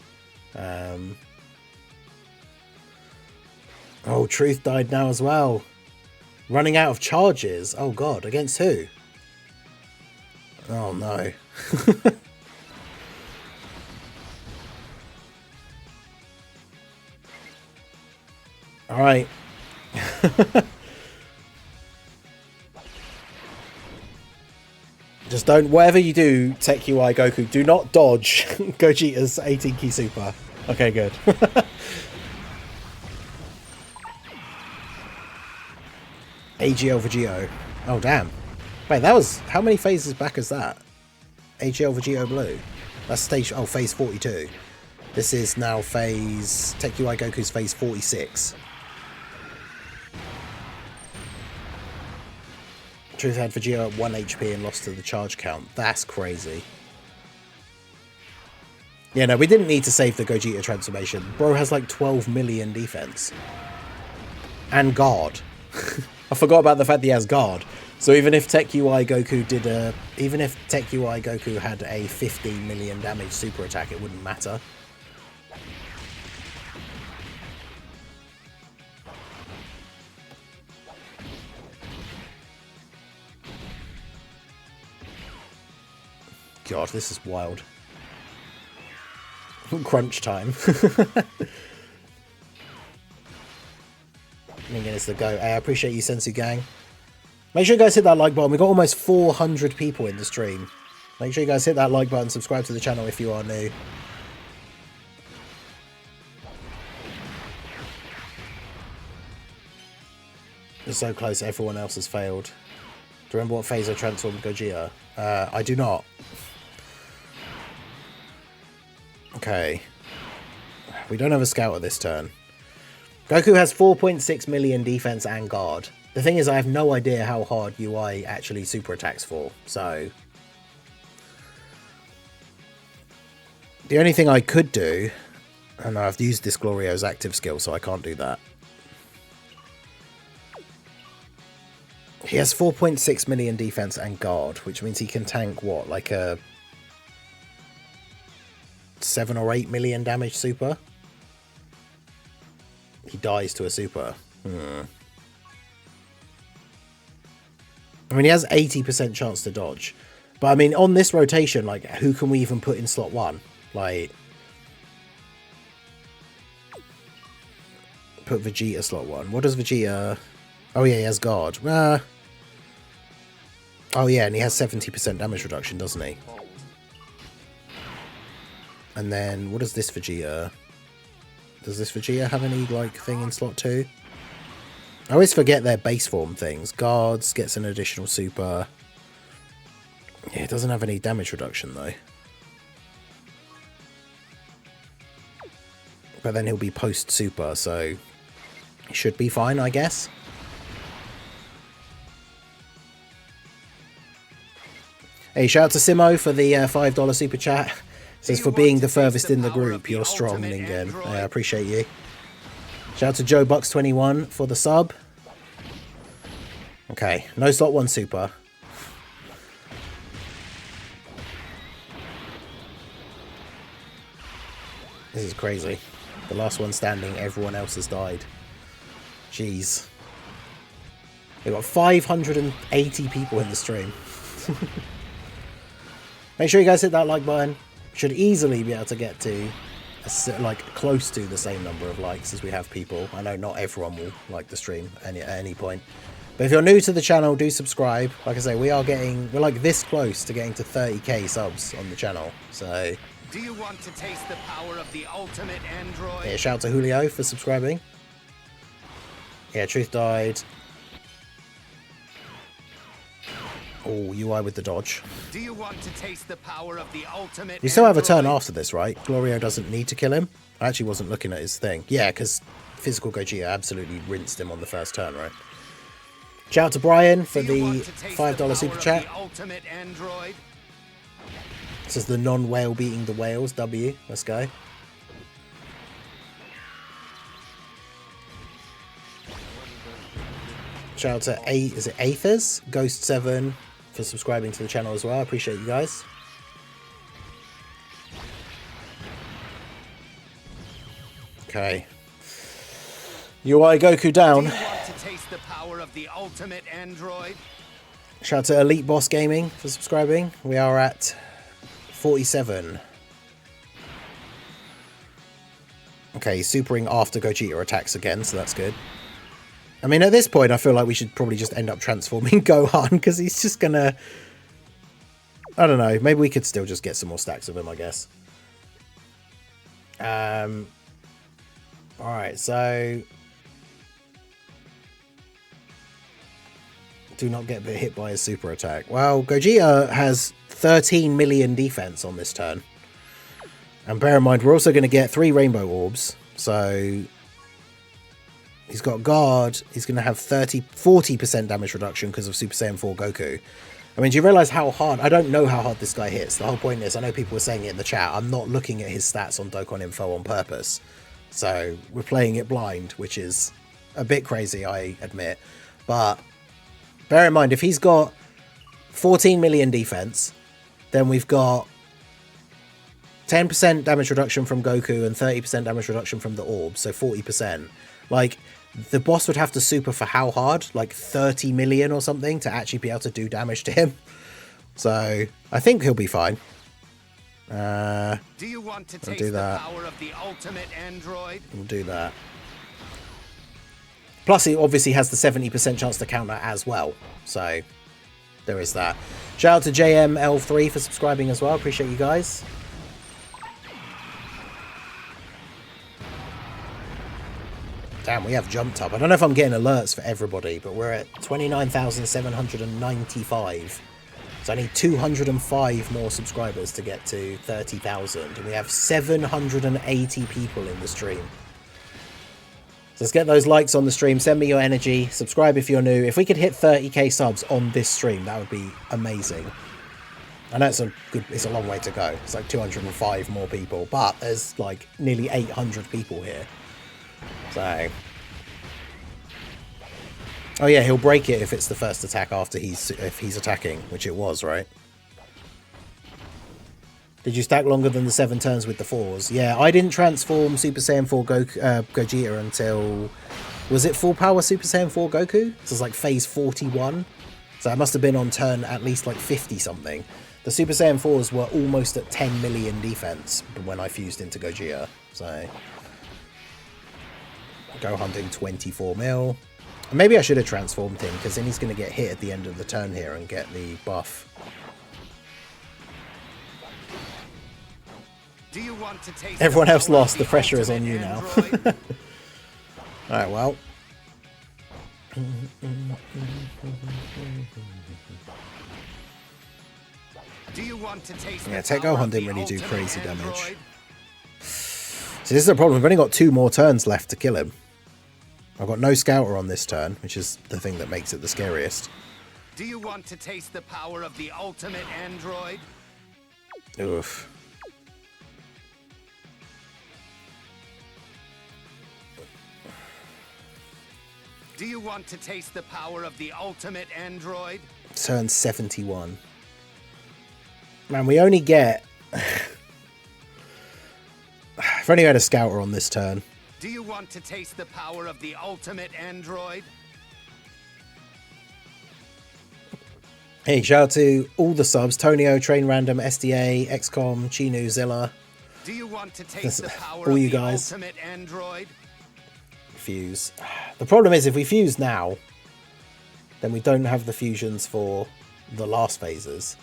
Oh, Truth died now as well. Running out of charges. Oh god, against who? Oh no. Alright. Just don't, whatever you do, Tech UI Goku, do not dodge Gogeta's 18 key super. Okay, good. AGL Vegito. Oh, damn. Wait, that was, how many phases back is that? AGL Vegito Blue. That's stage, oh, phase 42. This is now phase, Tech UI Goku's phase 46. Truth had Vegeta at 1 HP and lost to the charge count. That's crazy. Yeah, no, we didn't need to save the Gogeta transformation. Bro has like 12 million defense. And guard. I forgot about the fact that he has guard. So even if Tech UI Goku did a... Even if Tech UI Goku had a 15 million damage super attack, it wouldn't matter. God, this is wild. Crunch time. Mingen is the go. I appreciate you, Sensu Gang. Make sure you guys hit that like button. We've got almost 400 people in the stream. Make sure you guys hit that like button, subscribe to the channel if you are new. You're so close, everyone else has failed. Do you remember what phase I transformed Gogeta? I do not. Okay. We don't have a scouter this turn. Goku has 4.6 million defense and guard. The thing is, I have no idea how hard UI actually super attacks for, so... The only thing I could do... And I've used this Glorio's active skill, so I can't do that. He has 4.6 million defense and guard, which means he can tank, what, like a... 7 or 8 million damage super? He dies to a super. I mean, he has 80% chance to dodge. But I mean, on this rotation, like, who can we even put in slot 1? Like, put Vegeta slot 1. What does Vegeta... Oh yeah, he has guard. Oh yeah, and he has 70% damage reduction, doesn't he? And then, what does this Vegeta... Does this Vegeta have any, like, thing in slot 2? I always forget their base form things. Guards gets an additional super. Yeah, it doesn't have any damage reduction, though. But then he'll be post-super, so... He should be fine, I guess. Hey, shout out to Simo for the $5 super chat. Says, for being the furthest in the group, you're strong, Ningen. I appreciate you. Shout out to Joe Bucks 21 for the sub. Okay, no slot 1 super. This is crazy. The last one standing, everyone else has died. Jeez. We've got 580 people in the stream. Make sure you guys hit that like button. Should easily be able to get to like close to the same number of likes as we have people. I know not everyone will like the stream at any point. But if you're new to the channel, do subscribe. Like I say, we're like this close to getting to 30k subs on the channel. So do you want to taste the power of the ultimate android? Yeah, shout out to Julio for subscribing. Yeah, Truth died. Oh, UI with the dodge. Do you want to taste the power of the ultimate We still have a android? turn after this, right? Glorio doesn't need to kill him. I actually wasn't looking at his thing. Yeah, because physical Gogeta absolutely rinsed him on the first turn, right? Shout out to Brian for the $5 super chat. This is the non-whale beating the whales. W. Let's go. Shout out to is it Aethers? Ghost 7 for subscribing to the channel as well. I appreciate you guys. Okay. UI Goku down. Do you want to taste the power of the ultimate android? Shout out to Elite Boss Gaming for subscribing. We are at 47. Okay, supering after Gogeta attacks again, so that's good. I mean, at this point, I feel like we should probably just end up transforming Gohan, because he's just gonna... I don't know, maybe we could still just get some more stacks of him, I guess. Alright, so... Do not get hit by a super attack. Well, Gogeta has 13 million defense on this turn. And bear in mind, we're also going to get 3 rainbow orbs. So he's got guard. He's going to have 40% damage reduction because of Super Saiyan 4 Goku. I mean, do you realize how hard? I don't know how hard this guy hits. The whole point is, I know people were saying it in the chat, I'm not looking at his stats on Dokkan Info on purpose. So we're playing it blind, which is a bit crazy, I admit. But bear in mind, if he's got 14 million defense, then we've got 10% damage reduction from Goku and 30% damage reduction from the orb, so 40%. Like, the boss would have to super for how hard? Like 30 million or something to actually be able to do damage to him. So I think he'll be fine. Do you want to I'll taste do that. the power of the ultimate android? We'll do that. Plus, he obviously has the 70% chance to counter as well. So there is that. Shout out to JML3 for subscribing as well. Appreciate you guys. Damn, we have jumped up. I don't know if I'm getting alerts for everybody, but we're at 29,795. So I need 205 more subscribers to get to 30,000. And we have 780 people in the stream. So let's get those likes on the stream. Send me your energy. Subscribe if you're new. If we could hit 30k subs on this stream, that would be amazing. I know it's a long way to go. It's like 205 more people, but there's like nearly 800 people here. So, oh yeah, he'll break it if it's the first attack after if he's attacking, which it was, right? Did you stack longer than the 7 turns with the 4s? Yeah, I didn't transform Super Saiyan 4 Gogeta until... Was it full power Super Saiyan 4 Goku? This is like phase 41. So I must have been on turn at least like 50 something. The Super Saiyan 4s were almost at 10 million defense when I fused into Gogeta. So, Gohan doing 24 mil. Maybe I should have transformed him, because then he's going to get hit at the end of the turn here and get the buff. Do you want to taste Everyone else lost. The pressure is on you now. Alright, well. Do you want to taste Yeah, Tech Gohan didn't really do crazy damage. So this is the problem. We've only got 2 more turns left to kill him. I've got no Scouter on this turn, which is the thing that makes it the scariest. Do you want to taste the power of the ultimate android? Oof. Do you want to taste the power of the ultimate android? Turn 71. Man, we only get... I've only had a Scouter on this turn. Do you want to taste the power of the ultimate android? Hey, shout out to all the subs. Tonio, Train Random, SDA, XCOM, Chinu, Zilla. Do you want to taste the power all of you the guys. ultimate android? Fuse. The problem is if we fuse now, then we don't have the fusions for the last phases.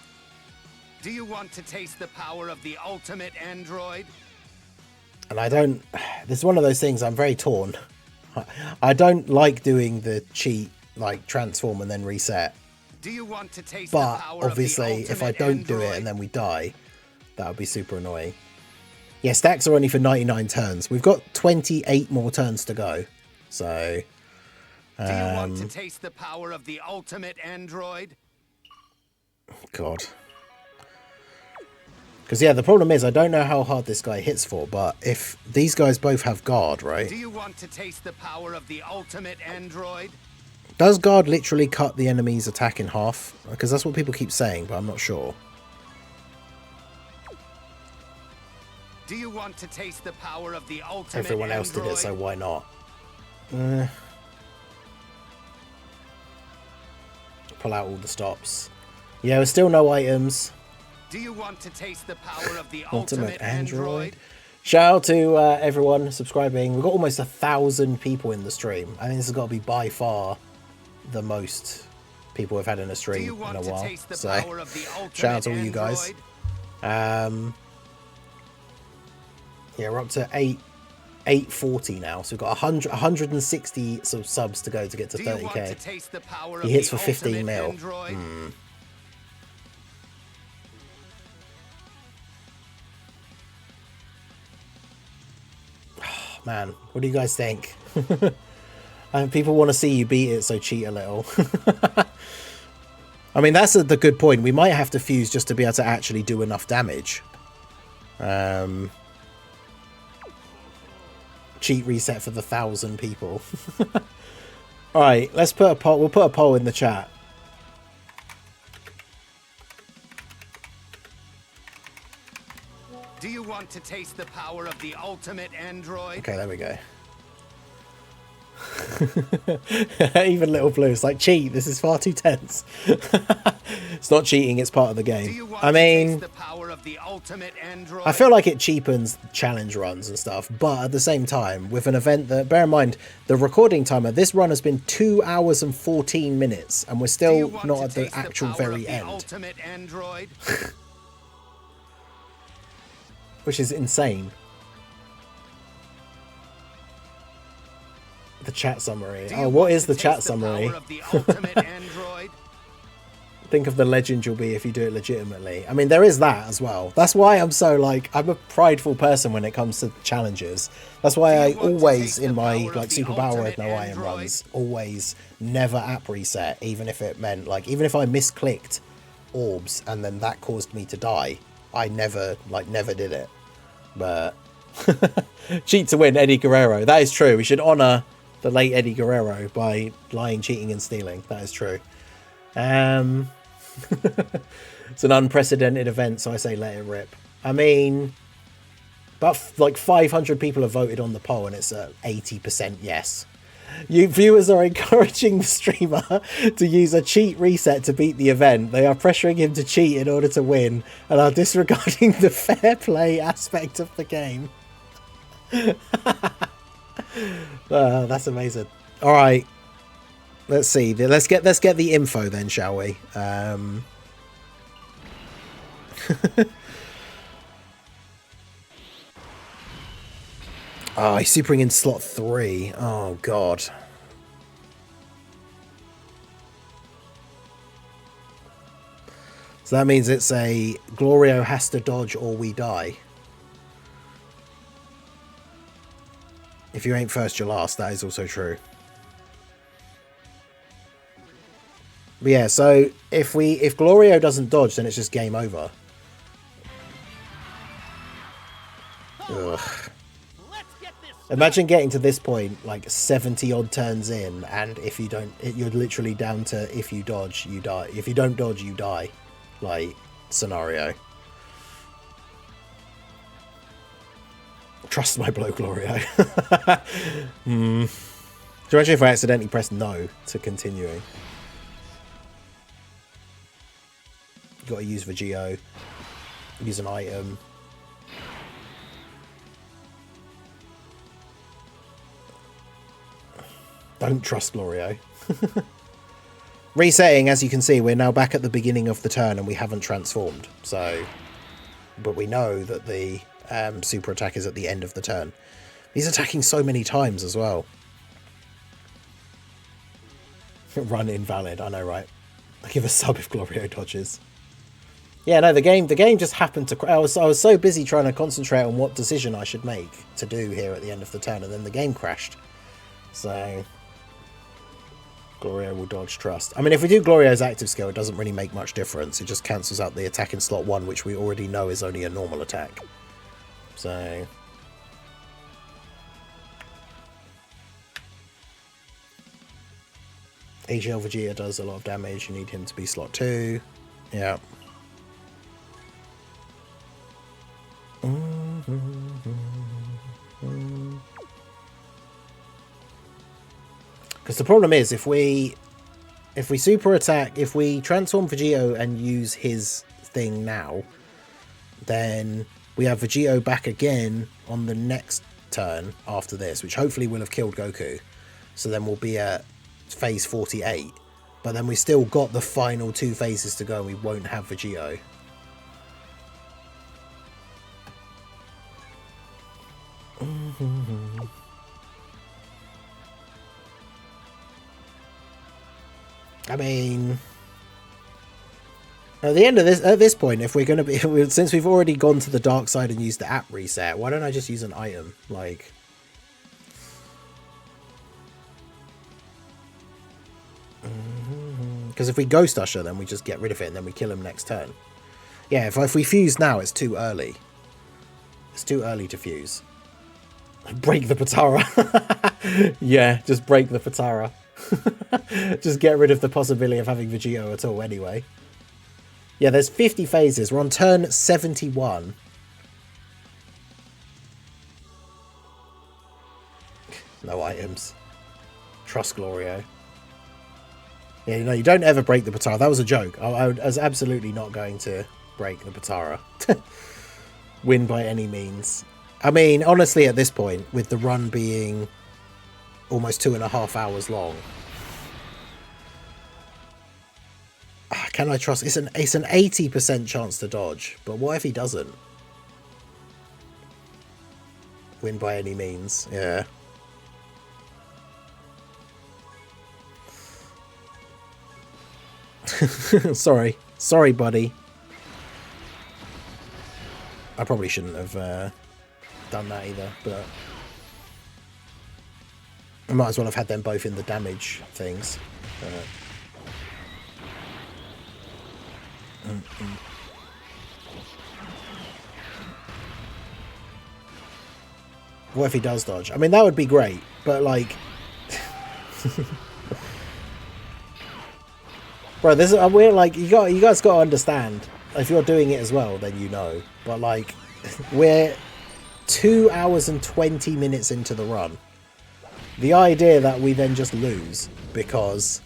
Do you want to taste the power of the ultimate android? And I don't... This is one of those things I'm very torn. I don't like doing the cheat, like transform and then reset. Do you want to taste But the power obviously, of the if I ultimate don't do it android? and then we die, that would be super annoying. Yeah, stacks are only for 99 turns. We've got 28 more turns to go. So... Do you want to taste the power of the ultimate android? God. Because, yeah, the problem is I don't know how hard this guy hits for, but if these guys both have guard, right? Do you want to taste the power of the ultimate android? Does guard literally cut the enemy's attack in half? Because that's what people keep saying, but I'm not sure. Do you want to taste the power of the ultimate Everyone else did it, so why not? Pull out all the stops. Yeah, there's still no items. Do you want to taste the power of the Ultimate ultimate Android. android? Shout out to everyone subscribing. We've got almost 1,000 people in the stream. I think this has got to be by far the most people we've had in a Do stream you in want a to while. taste the So power of the ultimate shout out to all you guys. android? Yeah, we're up to 840 now. So we've got 160 subs to go to get to Do you want to 30k. taste the power He of hits the for 15 ultimate mil. android? Man, what do you guys think? People want to see you beat it, so cheat a little. I mean, that's the good point. We might have to fuse just to be able to actually do enough damage. Cheat reset for the 1,000 people. All right, let's put a poll. We'll put a poll in the chat. Do you want to taste the power of the ultimate android? Okay, there we go. Even Little Blue, it's like, cheat, this is far too tense. It's not cheating, it's part of the Do game. you want I to mean, taste the power of the ultimate android? I feel like it cheapens challenge runs and stuff, but at the same time, with an event that, bear in mind, the recording timer, this run has been 2 hours and 14 minutes, and we're Do you still want not to at the taste actual power very of the end, ultimate android? which is insane. The chat summary. Do you Oh, what want is to the taste chat the summary? power of the ultimate android? Think of the legend you'll be if you do it legitimately. I mean, there is that as well. That's why I'm so, like, I'm a prideful person when it comes to challenges. That's why Do I you want to always, taste in the my, power of like, the Super Power Word ultimate No Iron android? runs, always never app reset, even if it meant, like, even if I misclicked orbs and then that caused me to die, I never did it. But cheat to win, Eddie Guerrero. That is true. We should honor the late Eddie Guerrero by lying, cheating, and stealing. That is true. It's an unprecedented event, so I say let it rip. I mean, about like 500 people have voted on the poll, and it's at 80% yes. You viewers are encouraging the streamer to use a cheat reset to beat the event. They are pressuring him to cheat in order to win and are disregarding the fair play aspect of the game. That's amazing. All right, let's see. Let's get the info then, shall we? Oh, he's supering in slot 3. Oh, God. So that means it's a Glorio has to dodge or we die. If you ain't first, you're last. That is also true. But yeah, so if Glorio doesn't dodge, then it's just game over. Ugh. Imagine getting to this point, like 70 odd turns in, and if you don't, you're literally down to if you dodge, you die. If you don't dodge, you die. Like, scenario. Trust my blow, Glorio. Do you imagine if I accidentally pressed no to continuing? Got to use the Geo. Use an item. Don't trust Glorio. Resetting, as you can see, we're now back at the beginning of the turn and we haven't transformed. So, but we know that the super attack is at the end of the turn. He's attacking so many times as well. Run invalid, I know, right? I give a sub if Glorio dodges. Yeah, no, the game just happened to... I was so busy trying to concentrate on what decision I should make to do here at the end of the turn, and then the game crashed. So... Glorio will dodge trust. I mean, if we do Glorio's active skill, it doesn't really make much difference. It just cancels out the attack in slot 1, which we already know is only a normal attack. So... AGL Vegeta does a lot of damage. You need him to be slot 2. Yeah. Because the problem is, if we super attack, if we transform Vegito and use his thing now, then we have Vegito back again on the next turn after this, which hopefully will have killed Goku. So then we'll be at phase 48. But then we still got the final 2 phases to go and we won't have Vegito. I mean, at the end of this, at this point, if we're going to be, since we've already gone to the dark side and used the app reset, why don't I just use an item? Like, because if we Ghost Usher, then we just get rid of it and then we kill him next turn. Yeah, if we fuse now, it's too early. It's too early to fuse. Break the Potara. Yeah, just break the Potara. Just get rid of the possibility of having Vegito at all anyway. Yeah, there's 50 phases. We're on turn 71. No items. Trust Glorio. Yeah, you know, you don't ever break the Potara. That was a joke. I was absolutely not going to break the Potara. Win by any means. I mean, honestly, at this point, with the run being almost 2.5 hours long, can I trust? It's an 80% chance to dodge, but what if he doesn't? Win by any means, yeah. Sorry, buddy. I probably shouldn't have done that either, but I might as well have had them both in the damage things. What if he does dodge? I mean, that would be great, but like... Bro, this is we're like you guys got to understand. If you're doing it as well, then you know. But like, we're 2 hours and 20 minutes into the run. The idea that we then just lose because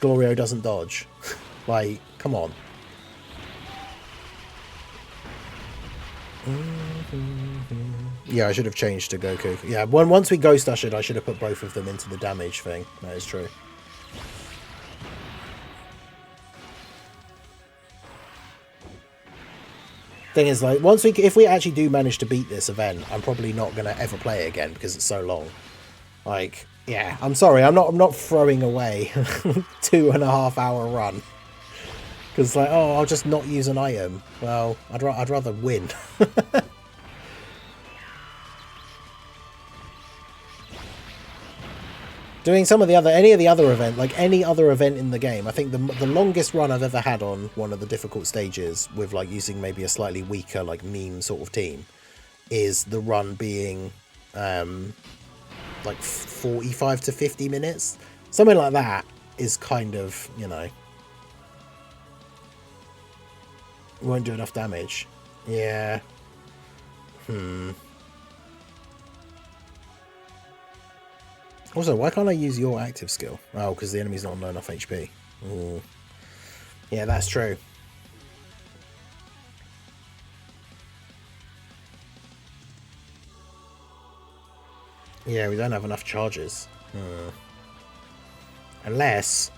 Glorio doesn't dodge. Like, come on. Yeah, I should have changed to Goku. Yeah, once we Ghost Ushered, I should have put both of them into the damage thing. That is true. Thing is, like, if we actually do manage to beat this event, I'm probably not gonna ever play it again because it's so long. Like, yeah, I'm sorry, I'm not throwing away 2.5 hour run because, like, oh, I'll just not use an item. Well, I'd rather win. Doing some of the other, any other event in the game, I think the longest run I've ever had on one of the difficult stages with, like, using maybe a slightly weaker, like, meme sort of team is the run being like 45 to 50 minutes. Something like that is kind of, you know, won't do enough damage. Yeah. Also, why can't I use your active skill? Oh, because the enemy's not on low enough HP. Ooh. Yeah, that's true. Yeah, we don't have enough charges. Unless...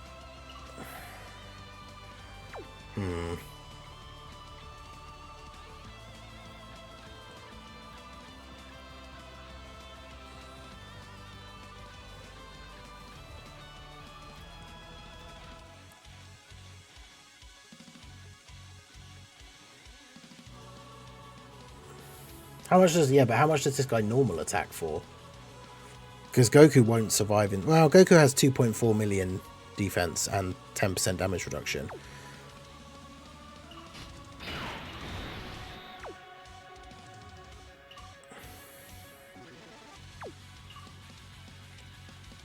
How much does... Yeah, but how much does this guy normal attack for? Because Goku won't survive in... Well, Goku has 2.4 million defense and 10% damage reduction.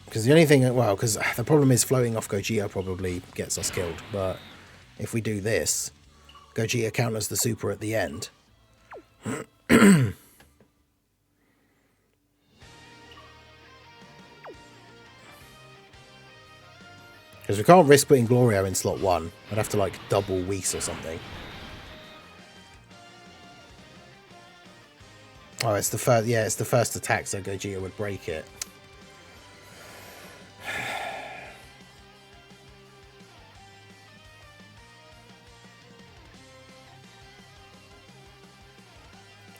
Because the only thing... Well, because the problem is floating off Gogeta probably gets us killed. But if we do this, Gogeta counters the super at the end. Because we can't risk putting Glorio in slot 1. I'd have to, like, double Whis or something. Oh, it's the first... Yeah, it's the first attack, so Gogeta would break it.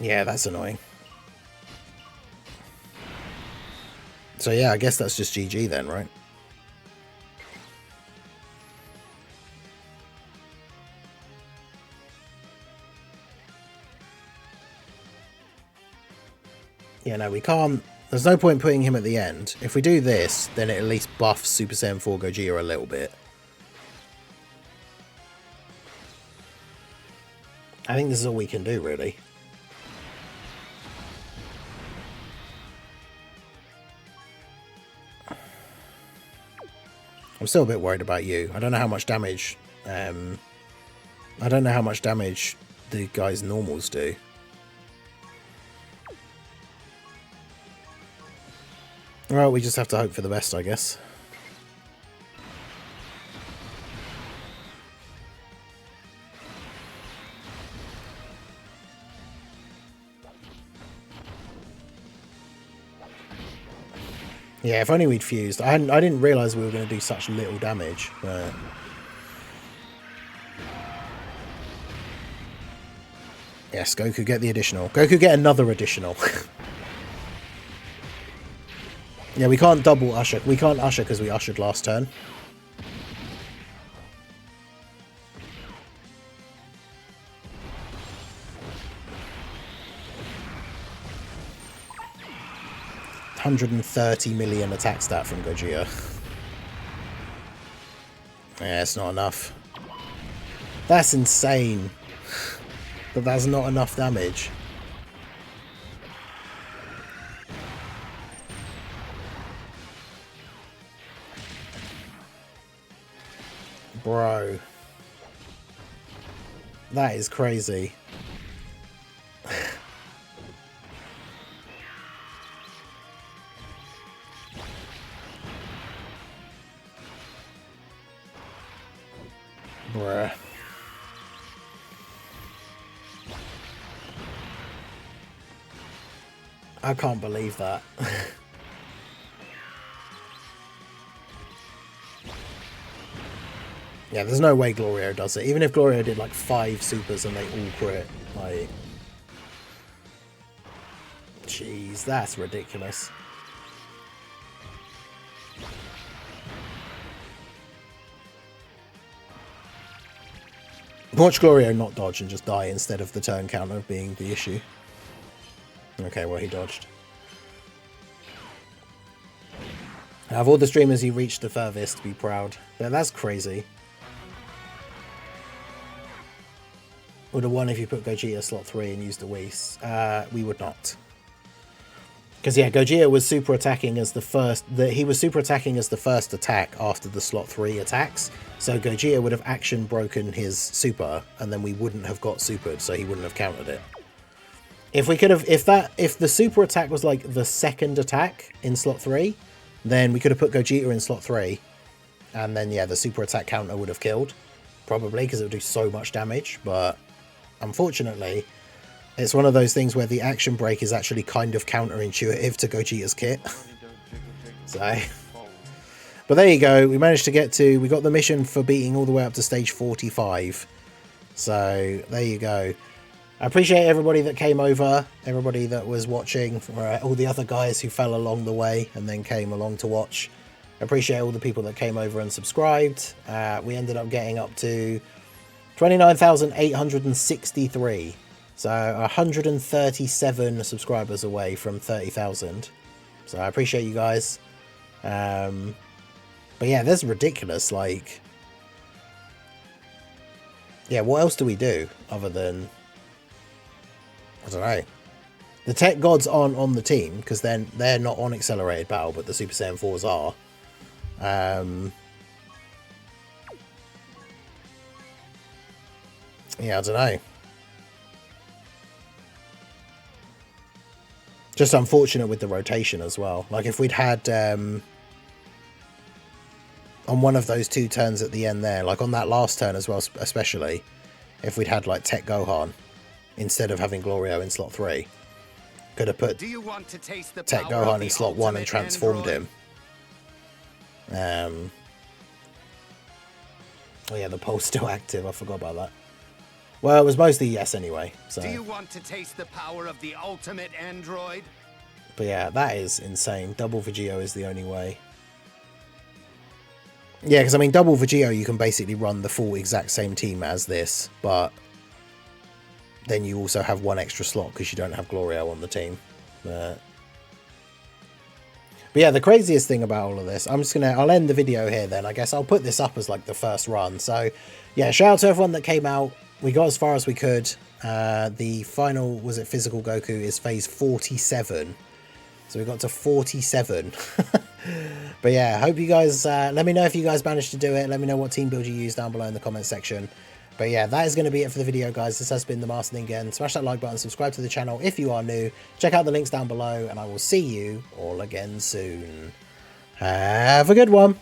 Yeah, that's annoying. So, yeah, I guess that's just GG then, right? Yeah, no, we can't... There's no point putting him at the end. If we do this, then it at least buffs Super Saiyan 4 Gogeta a little bit. I think this is all we can do, really. I'm still a bit worried about you. I don't know how much damage... I don't know how much damage the guy's normals do. Well, we just have to hope for the best, I guess. Yeah, if only we'd fused. I didn't realise we were going to do such little damage. But... Yes, Goku get the additional. Goku get another additional. Yeah, we can't double usher. We can't usher because we ushered last turn. $130 million attack stat from Gogeta. Yeah, it's not enough. That's insane. But that's not enough damage. Bro. That is crazy. Bruh. I can't believe that. Yeah, there's no way Glorio does it. Even if Glorio did like 5 supers and they all crit, like... Jeez, that's ridiculous. Watch Glorio not dodge and just die instead of the turn counter being the issue. Okay, well, he dodged. Out of all the streamers, he reached the furthest. Be proud. Yeah, that's crazy. Would have won if you put Gogeta slot 3 and used the Whis. We would not. Because, yeah, Gogeta was super attacking as the first... he was super attacking as the first attack after the slot 3 attacks. So Gogeta would have action broken his super, and then we wouldn't have got supered, so he wouldn't have countered it. If we could have... If the super attack was, like, the second attack in slot 3, then we could have put Gogeta in slot 3. And then, yeah, the super attack counter would have killed. Probably, because it would do so much damage. But, unfortunately... It's one of those things where the action break is actually kind of counterintuitive to Gogeta's kit. So, but there you go. We managed to get to... We got the mission for beating all the way up to stage 45. So, there you go. I appreciate everybody that came over. Everybody that was watching. All the other guys who fell along the way and then came along to watch. I appreciate all the people that came over and subscribed. We ended up getting up to 29,863. So 137 subscribers away from 30,000. So I appreciate you guys. But yeah, that's ridiculous. Like, yeah, what else do we do other than, I don't know. The tech gods aren't on the team because then they're not on accelerated battle, but the Super Saiyan 4s are. Yeah, I don't know. Just unfortunate with the rotation as well. Like if we'd had on one of those 2 turns at the end there, like on that last turn as well, especially, if we'd had like Tech Gohan instead of having Glorio in slot 3, could have put Tech Gohan in slot 1 and transformed him. Oh yeah, the poll's still active. I forgot about that. Well, it was mostly yes anyway. So. Do you want to taste the power of the ultimate android? But yeah, that is insane. Double Vegeo is the only way. Yeah, because I mean, double Vegeo, you can basically run the full exact same team as this, but then you also have 1 extra slot because you don't have Glorio on the team. But yeah, the craziest thing about all of this, I'll end the video here then. I guess I'll put this up as like the first run. So yeah, shout out to everyone that came out. We got as far as we could. The final, was it Physical Goku, is phase 47. So we got to 47. But yeah, hope you guys, let me know if you guys managed to do it. Let me know what team build you used down below in the comment section. But yeah, that is going to be it for the video, guys. This has been the Master Ningen. Smash that like button, subscribe to the channel if you are new. Check out the links down below, and I will see you all again soon. Have a good one.